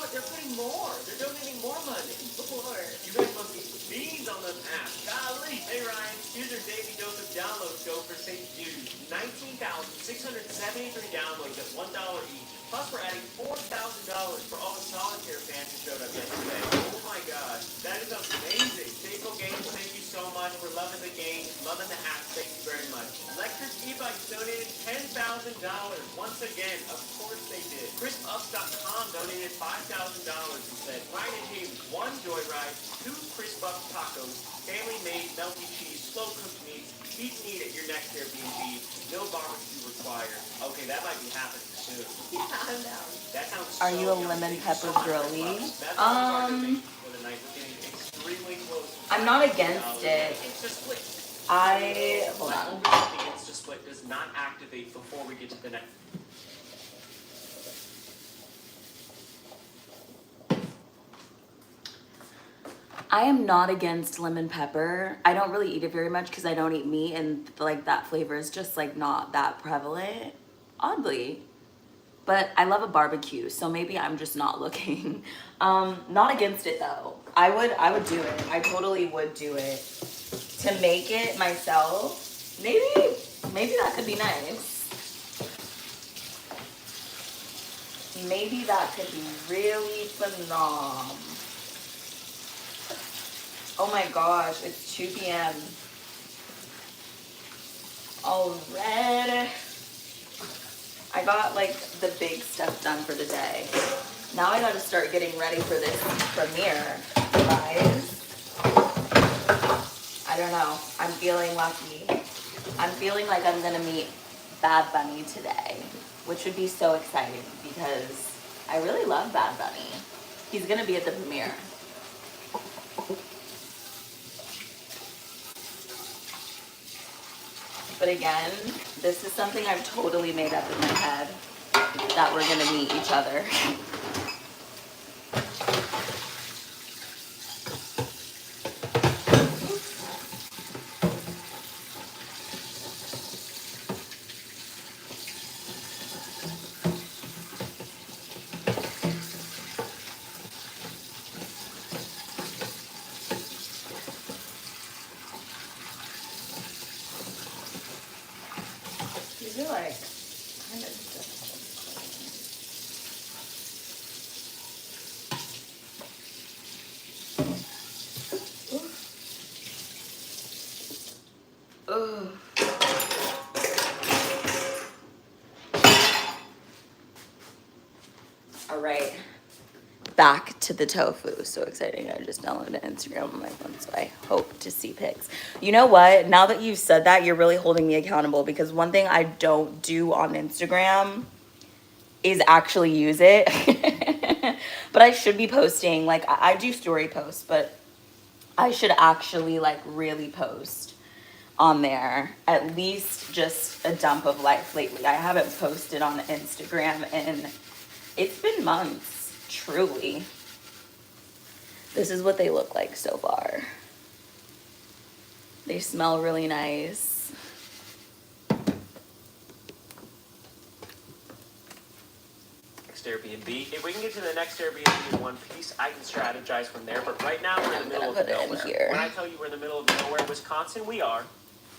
[SPEAKER 3] They're putting more. They're donating more money.
[SPEAKER 5] Lord.
[SPEAKER 3] You guys must be fiends on this app. Golly. Hey Ryan, here's your daily dose of downloads go for St. Jude. 19,673 downloads at $1 each. Plus we're adding $4,000 for all the solitaire fans who showed up yesterday. Oh my gosh, that is amazing. Staple Games, thank you so much. We're loving the game, loving the app. Thank you very much. Electric e-bikes donated $10,000 once again. Of course they did. CrispUps.com donated $5,000 and said, Ryan and James, 1 Joyride, 2 Crisp Ups tacos, family-made melty cheese, slow-cooked meats, eat and eat at your next Airbnb, no barbecue required. Okay, that might be happening soon.
[SPEAKER 5] Yeah, I'm down.
[SPEAKER 3] That sounds
[SPEAKER 1] Are
[SPEAKER 3] so
[SPEAKER 1] you a
[SPEAKER 3] yummy.
[SPEAKER 1] lemon
[SPEAKER 3] Thank you
[SPEAKER 1] pepper
[SPEAKER 3] so much,
[SPEAKER 1] girly?
[SPEAKER 3] That's our target for the night. We're getting extremely close.
[SPEAKER 1] I'm not against it.
[SPEAKER 3] Insta split.
[SPEAKER 1] Hold
[SPEAKER 3] My
[SPEAKER 1] on.
[SPEAKER 3] only the Insta split does not activate before we get to the next.
[SPEAKER 1] I am not against lemon pepper. I don't really eat it very much because I don't eat meat, and like that flavor is just like not that prevalent, oddly. But I love a barbecue, so maybe I'm just not looking. Not against it though. I would do it. I totally would do it. To make it myself, maybe that could be nice. Maybe that could be really phenomenal. Oh my gosh, it's 2 p.m. already. I got like the big stuff done for the day. Now I gotta start getting ready for this premiere, guys. I don't know, I'm feeling lucky. I'm feeling like I'm gonna meet Bad Bunny today, which would be so exciting because I really love Bad Bunny. He's gonna be at the premiere. But again, this is something I've totally made up in my head, that we're gonna meet each other. These are like kind of Ugh. All right, back to the tofu. So exciting. I just downloaded Instagram on my phone, so I hope to see pics. You know what? Now that you've said that, you're really holding me accountable, because one thing I don't do on Instagram is actually use it. But I should be posting, like I do story posts, but I should actually like really post on there, at least just a dump of life lately. I haven't posted on Instagram and it's been months, truly. This is what they look like so far. They smell really nice.
[SPEAKER 3] Airbnb. If we can get to the next Airbnb in one piece, I can strategize from there. But right now, we're in the middle of
[SPEAKER 1] put it in
[SPEAKER 3] nowhere.
[SPEAKER 1] here.
[SPEAKER 3] When I tell you we're in the middle of nowhere, Wisconsin, we are.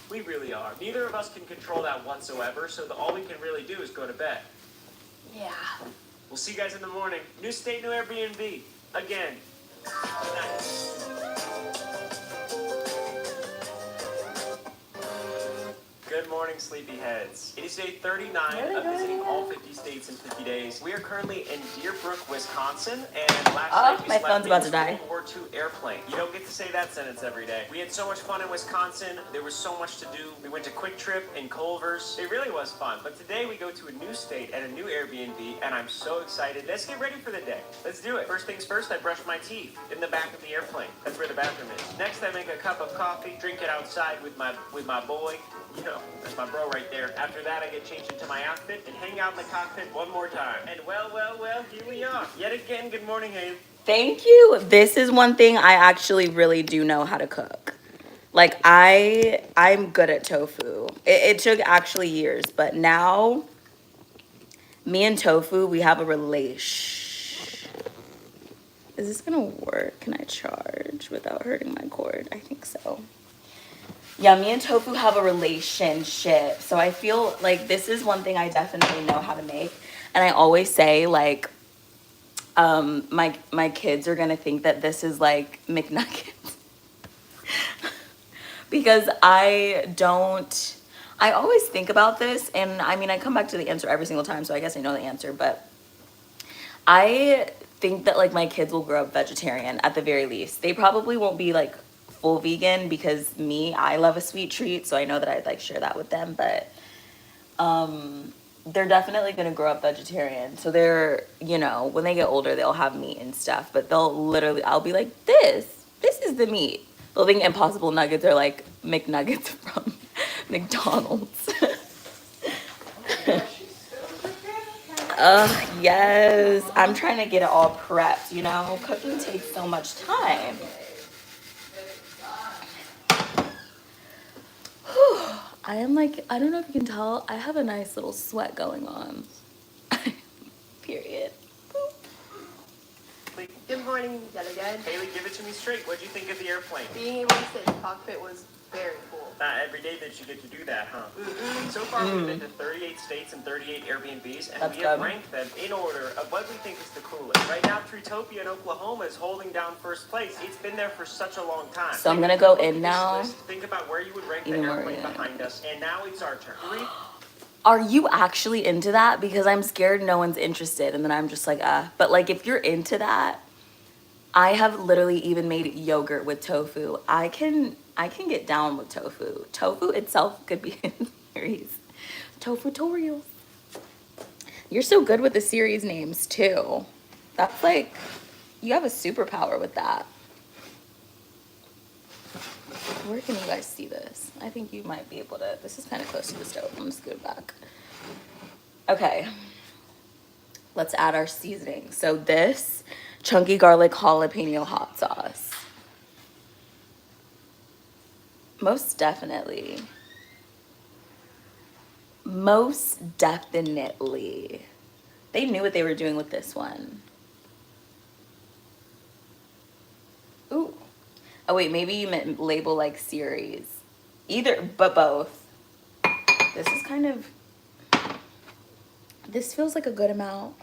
[SPEAKER 3] We really are. Neither of us can control that whatsoever, so all we can really do is go to bed.
[SPEAKER 1] Yeah.
[SPEAKER 3] We'll see you guys in the morning. New state, new Airbnb. Again. Good night. Good morning, sleepyheads. It is day 39 of visiting all 50 states in 50 days. We are currently in Deerbrook, Wisconsin, and last night we
[SPEAKER 1] my
[SPEAKER 3] slept
[SPEAKER 1] phone's
[SPEAKER 3] in
[SPEAKER 1] about to
[SPEAKER 3] a
[SPEAKER 1] die.
[SPEAKER 3] World War II airplane. You don't get to say that sentence every day. We had so much fun in Wisconsin. There was so much to do. We went to Quick Trip in Culver's. It really was fun. But today we go to a new state and a new Airbnb, and I'm so excited. Let's get ready for the day. Let's do it. First things first, I brush my teeth in the back of the airplane. That's where the bathroom is. Next, I make a cup of coffee, drink it outside with my boy. You know, that's my bro right there. After that, I get changed into my outfit and hang out in the cockpit one more time. And well, here we are. Yet again, good morning, Hayden.
[SPEAKER 1] Thank you. This is one thing I actually really do know how to cook. Like I'm good at tofu. It took actually years, but now me and tofu, we have a relation. Is this gonna work? Can I charge without hurting my cord? I think so. Yeah, me and tofu have a relationship. So I feel like this is one thing I definitely know how to make. And I always say like, my kids are gonna think that this is like McNuggets. Because I always think about this, and I mean, I come back to the answer every single time, so I guess I know the answer, but I think that like my kids will grow up vegetarian at the very least. They probably won't be like full vegan because me, I love a sweet treat, so I know that I'd like share that with them, but they're definitely gonna grow up vegetarian. So they're, you know, when they get older, they'll have meat and stuff, but I'll be like, this is the meat. They'll think Impossible Nuggets are like McNuggets from McDonald's. Yes, I'm trying to get it all prepped, you know? Cooking takes so much time. Whew. I am like, I don't know if you can tell, I have a nice little sweat going on. Period.
[SPEAKER 5] Good morning, yet again.
[SPEAKER 3] Haley, give it to me straight. What'd you think of the airplane?
[SPEAKER 5] Being able to sit in the cockpit was very cool.
[SPEAKER 3] Not every day that you get to do that, huh? So far, we've been to 38 states and 38 Airbnbs, and
[SPEAKER 1] That's
[SPEAKER 3] we have
[SPEAKER 1] good.
[SPEAKER 3] ranked them in order of what we think is the coolest. Right now, Treetopia in Oklahoma is holding down first place. It's been there for such a long time.
[SPEAKER 1] So I'm gonna go
[SPEAKER 3] Look at
[SPEAKER 1] in
[SPEAKER 3] this
[SPEAKER 1] now.
[SPEAKER 3] list, think about where you would rank the
[SPEAKER 1] Even more,
[SPEAKER 3] airplane
[SPEAKER 1] yeah.
[SPEAKER 3] behind us, and now it's our turn.
[SPEAKER 1] Are you actually into that? Because I'm scared no one's interested, and then I'm just like, But like, if you're into that, I have literally even made yogurt with tofu. I can get down with tofu. Tofu itself could be in the series. Tofu tutorials. You're so good with the series names too. That's like, you have a superpower with that. Where can you guys see this? I think you might be able to. This is kind of close to the stove. I'm just going back. Okay. Let's add our seasoning. So this chunky garlic jalapeno hot sauce. Most definitely. Most definitely. They knew what they were doing with this one. Ooh. Oh wait, maybe you meant label like series. Either, but both. This is kind of, this feels like a good amount.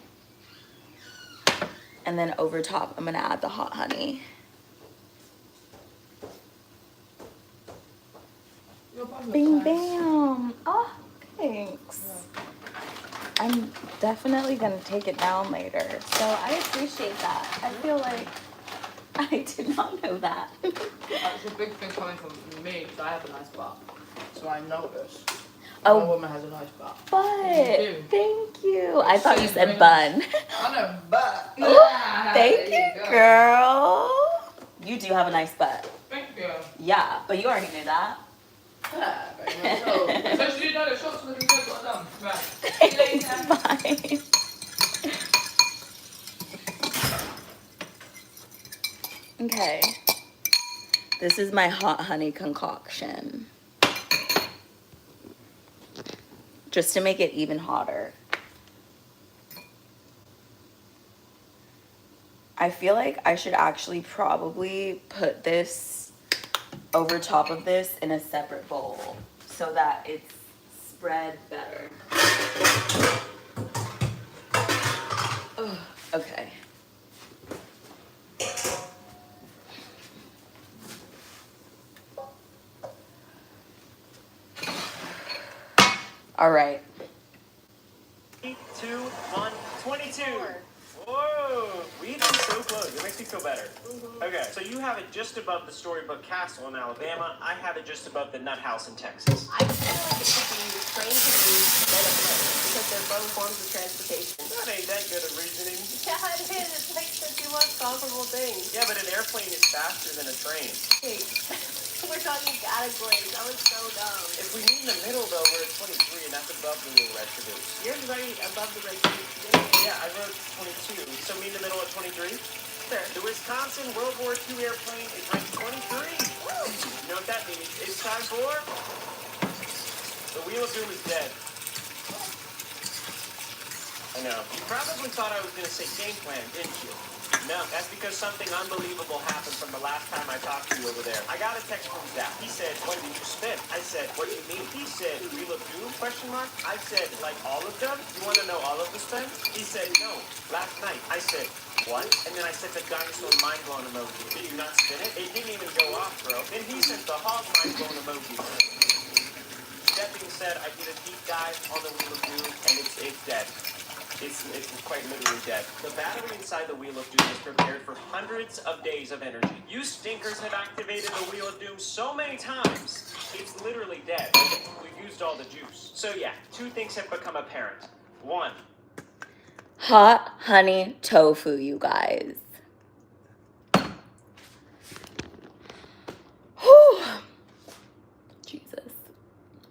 [SPEAKER 1] And then over top, I'm gonna add the hot honey. Bing bam. Oh, thanks. I'm definitely gonna take it down later. So I appreciate that. I feel like I did not know that.
[SPEAKER 2] It's a big thing coming from me because I have a nice butt. So I notice.
[SPEAKER 1] Oh.
[SPEAKER 2] My woman has a nice butt.
[SPEAKER 1] But
[SPEAKER 2] You do.
[SPEAKER 1] thank you. I thought you said
[SPEAKER 2] Same
[SPEAKER 1] bun.
[SPEAKER 2] I know, butt.
[SPEAKER 1] Ooh, thank you, girl. You do have a nice butt.
[SPEAKER 2] Thank you.
[SPEAKER 1] Yeah, but you already knew that.
[SPEAKER 2] Very much so. Especially now the shots when you guys got done. Right. See you later.
[SPEAKER 1] Bye. Okay. This is my hot honey concoction. Just to make it even hotter. I feel like I should actually probably put this over top of this in a separate bowl so that it's spread better. Ugh, okay. All right.
[SPEAKER 3] 3, 2, 1, 22. Whoa, we've been so close. It makes me feel better. Okay, so you have it just above the Storybook Castle in Alabama. I have it just above the Nut House in Texas.
[SPEAKER 5] I feel like it should be train canoes then a plane because they're both forms of transportation.
[SPEAKER 3] That ain't that good of reasoning.
[SPEAKER 5] Yeah, it is. It's like the two most comparable things.
[SPEAKER 3] Yeah, but an airplane is faster than a train.
[SPEAKER 5] Hey, we're talking categories. That was so dumb.
[SPEAKER 3] If we meet in the middle, though, we're at 23, and that's above the little retribute.
[SPEAKER 5] You're right above the regular.
[SPEAKER 3] Yeah, I wrote 22. So meet in the middle at 23? Sure. The Wisconsin World War II airplane is ranked 23. You know what that means? It's time for... The Wheel of Doom is dead. I know. You probably thought I was going to say game plan, didn't you? No, that's because something unbelievable happened from the last time I talked to you over there. I got a text from Zach. He said, "When did you spin?" I said, "What do you mean?" He said, "Wheel of Doom?" Question mark. I said, "Like all of them? You want to know all of the spins?" He said, "No, last night." I said, "What?" And then I sent the dinosaur mind blown emoji. Did you not spin it? It didn't even go off, bro. Then he sent the hog mind blown emoji. That being said, I did a deep dive on the Wheel of Doom, and it's dead. It's quite literally dead. The battery inside the Wheel of Doom is prepared for hundreds of days of energy. You stinkers have activated the Wheel of Doom so many times, it's literally dead. We've used all the juice. So yeah, two things have become apparent. One,
[SPEAKER 1] hot honey tofu, you guys. Whew. Jesus.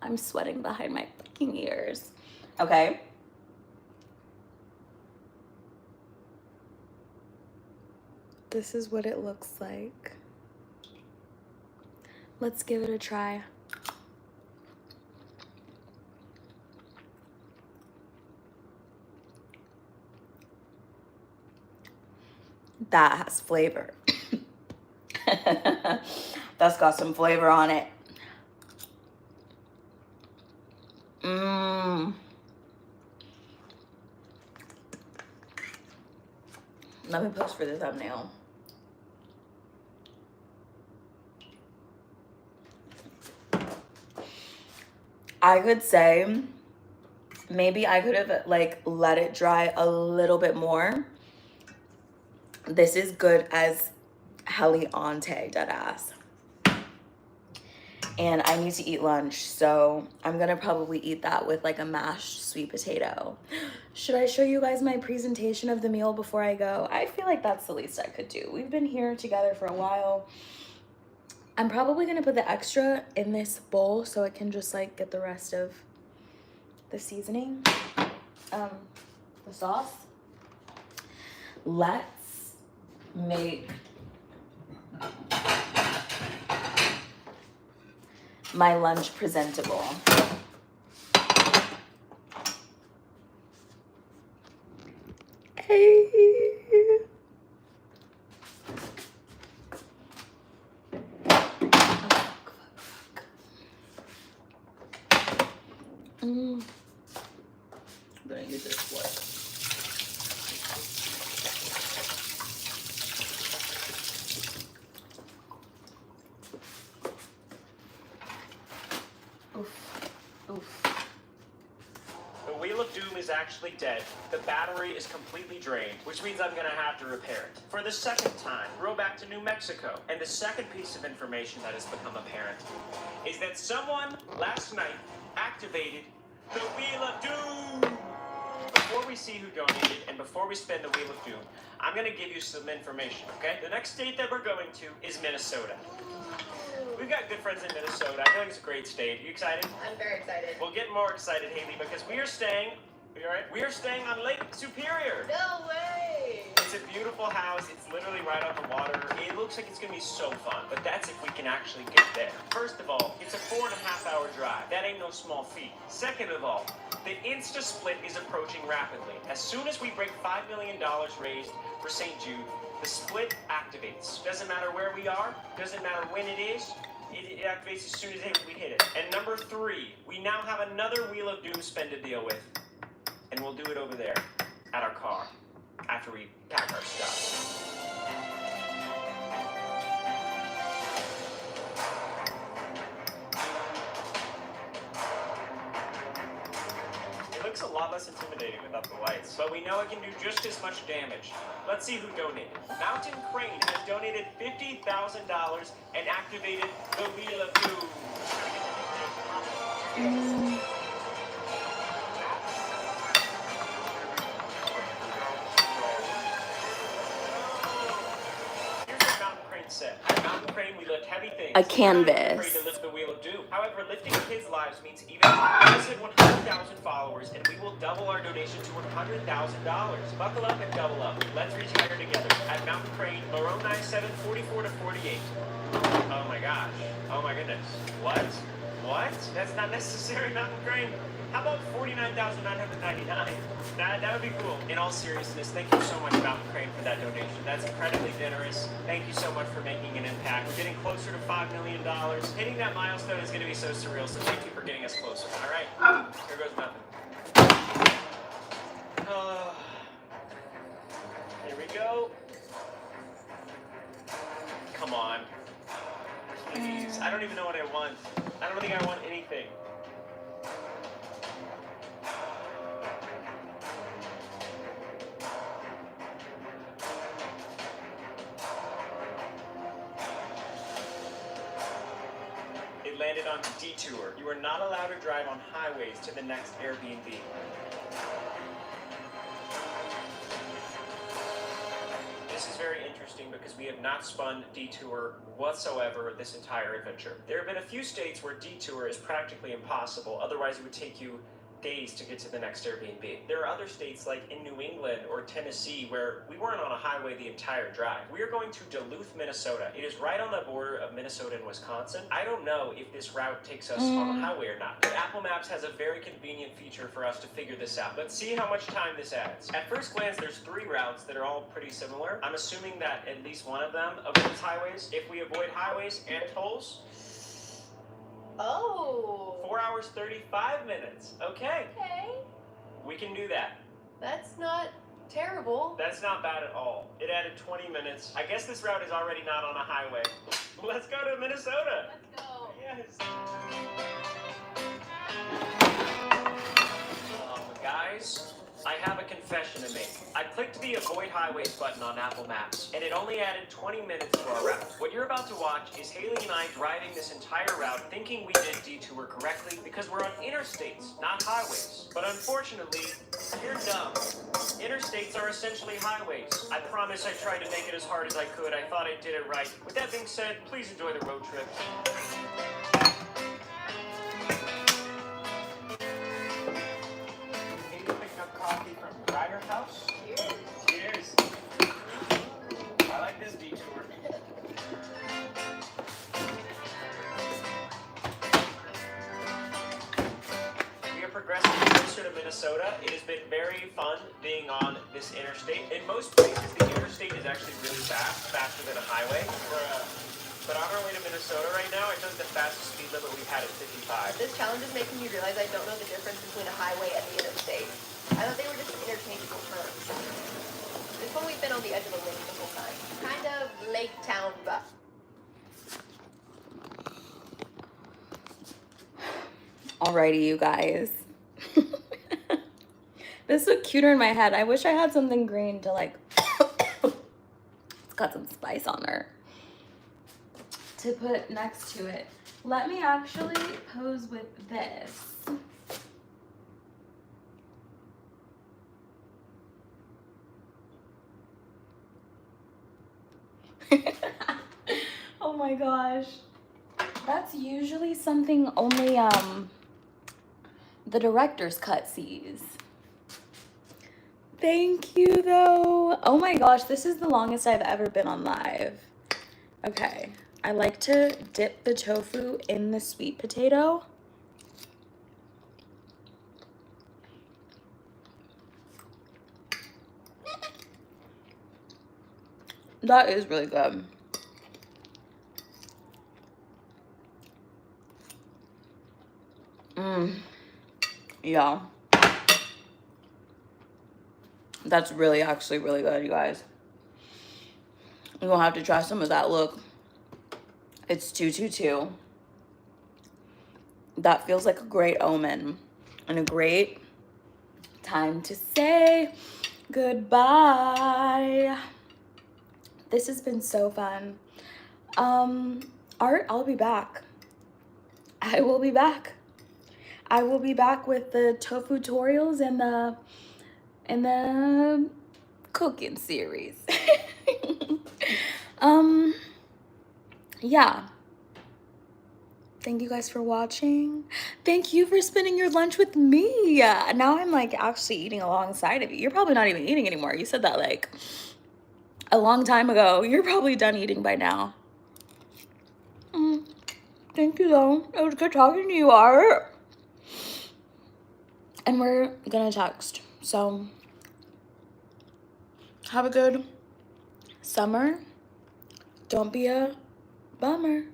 [SPEAKER 1] I'm sweating behind my fucking ears. Okay. This is what it looks like. Let's give it a try. That has flavor. That's got some flavor on it. Mmm. Let me post for the thumbnail. I could say maybe I could have like let it dry a little bit more. This is good as heli ante, dead ass. And I need to eat lunch, so I'm gonna probably eat that with like a mashed sweet potato. Should I show you guys my presentation of the meal before I go? I feel like that's the least I could do. We've been here together for a while. I'm probably gonna put the extra in this bowl so it can just like get the rest of the seasoning, the sauce. Let's make my lunch presentable. Hey. I'm gonna use this fork.
[SPEAKER 3] the Wheel of Doom is actually dead. The battery is completely drained, which means I'm gonna have to repair it. For the second time, row back to New Mexico. And the second piece of information that has become apparent is that someone last night activated the Wheel of Doom. Before we see who donated and before we spin the Wheel of Doom, I'm gonna give you some information, okay? The next state that we're going to is Minnesota. We've got good friends in Minnesota. I feel like it's a great state. Are you excited?
[SPEAKER 5] I'm very excited.
[SPEAKER 3] We'll get more excited, Haley, because we are staying, are you all right? We are staying on Lake Superior.
[SPEAKER 5] No way!
[SPEAKER 3] It's a beautiful house. It's literally right on the water. It looks like it's going to be so fun, but that's if we can actually get there. First of all, it's a 4.5-hour drive. That ain't no small feat. Second of all, the Insta split is approaching rapidly. As soon as we break $5 million raised for St. Jude, the split activates. Doesn't matter where we are, doesn't matter when it is, it activates as soon as we hit it. And number 3, we now have another Wheel of Doom spend to deal with. And we'll do it over there, at our car, after we pack our stuff. It looks a lot less intimidating without the lights, but we know it can do just as much damage. Let's see who donated. Mountain Crane has donated $50,000 and activated the Wheel of Doom. Here's what Mountain Crane said. At Mountain Crane, we lift heavy things.
[SPEAKER 1] A canvas.
[SPEAKER 3] We're not afraid to lift the Wheel of Doom. However, lifting kids' lives means means even let us hit 100,000 followers, and we will double our donation to $100,000. Buckle up and double up. Let's reach higher together. At Mountain Crane, Moroni 744 to 48. Oh my gosh. Oh my goodness. What? What? That's not necessary, Mountain Crane. How about 49,999? That would be cool. In all seriousness, thank you so much, Mountain Crane, for that donation. That's incredibly generous. Thank you so much for making an impact. We're getting closer to $5 million. Hitting that milestone is going to be so surreal, so thank you for getting us closer. All right? Here goes nothing. Here we go. Come on. Please. I don't even know what I want. I don't think I want anything. It landed on detour. You are not allowed to drive on highways to the next Airbnb. This is very interesting because we have not spun detour whatsoever this entire adventure. There have been a few states where detour is practically impossible, otherwise it would take you days to get to the next Airbnb. There are other states like in New England or Tennessee where we weren't on a highway the entire drive. We are going to Duluth, Minnesota. It is right on the border of Minnesota and Wisconsin. I don't know if this route takes us on the highway or not, but Apple Maps has a very convenient feature for us to figure this out. Let's see how much time this adds. At first glance, there's 3 routes that are all pretty similar. I'm assuming that at least one of them avoids highways. If we avoid highways and tolls,
[SPEAKER 5] Oh.
[SPEAKER 3] 4 hours, 35 minutes. Okay.
[SPEAKER 5] Okay.
[SPEAKER 3] We can do that.
[SPEAKER 5] That's not terrible.
[SPEAKER 3] That's not bad at all. It added 20 minutes. I guess this route is already not on a highway. Let's go to Minnesota.
[SPEAKER 5] Let's go.
[SPEAKER 3] Yes. Guys, I have a confession to make. I clicked the Avoid Highways button on Apple Maps, and it only added 20 minutes to our route. What you're about to watch is Haley and I driving this entire route thinking we did detour correctly because we're on interstates, not highways. But unfortunately, you're dumb. Interstates are essentially highways. I promise I tried to make it as hard as I could. I thought I did it right. With that being said, please enjoy the road trip. Coffee from Ryder's house.
[SPEAKER 5] Cheers.
[SPEAKER 3] Cheers. I like this detour. We are progressing closer to Minnesota. It has been very fun being on this interstate. In most places, the interstate is actually really fast, faster than a highway. But on our way to Minnesota right now, I think the fastest speed limit we've had is 55.
[SPEAKER 5] This challenge is making me realize I don't know the difference between a highway and the interstate. I thought they were just interchangeable terms. This one we've been on the edge of a lake the whole time. Kind of Lake Town, but.
[SPEAKER 1] Alrighty, you guys. This looked cuter in my head. I wish I had something green to like. It's got some spice on her. To put next to it. Let me actually pose with this. Oh my gosh. That's usually something only the director's cut sees. Thank you though. Oh my gosh, this is the longest I've ever been on live. Okay. I like to dip the tofu in the sweet potato. That is really good. Yeah. That's really actually really good, you guys. You're gonna have to try some of that. Look. It's 222. That feels like a great omen and a great time to say goodbye. This has been so fun. Art, I'll be back. I will be back. I will be back with the tofu tutorials and the cooking series. Yeah. Thank you guys for watching. Thank you for spending your lunch with me. Now I'm like actually eating alongside of you. You're probably not even eating anymore. You said that like a long time ago. You're probably done eating by now. Thank you though. It was good talking to you, Art. And we're gonna text. So have a good summer. Don't be a bummer.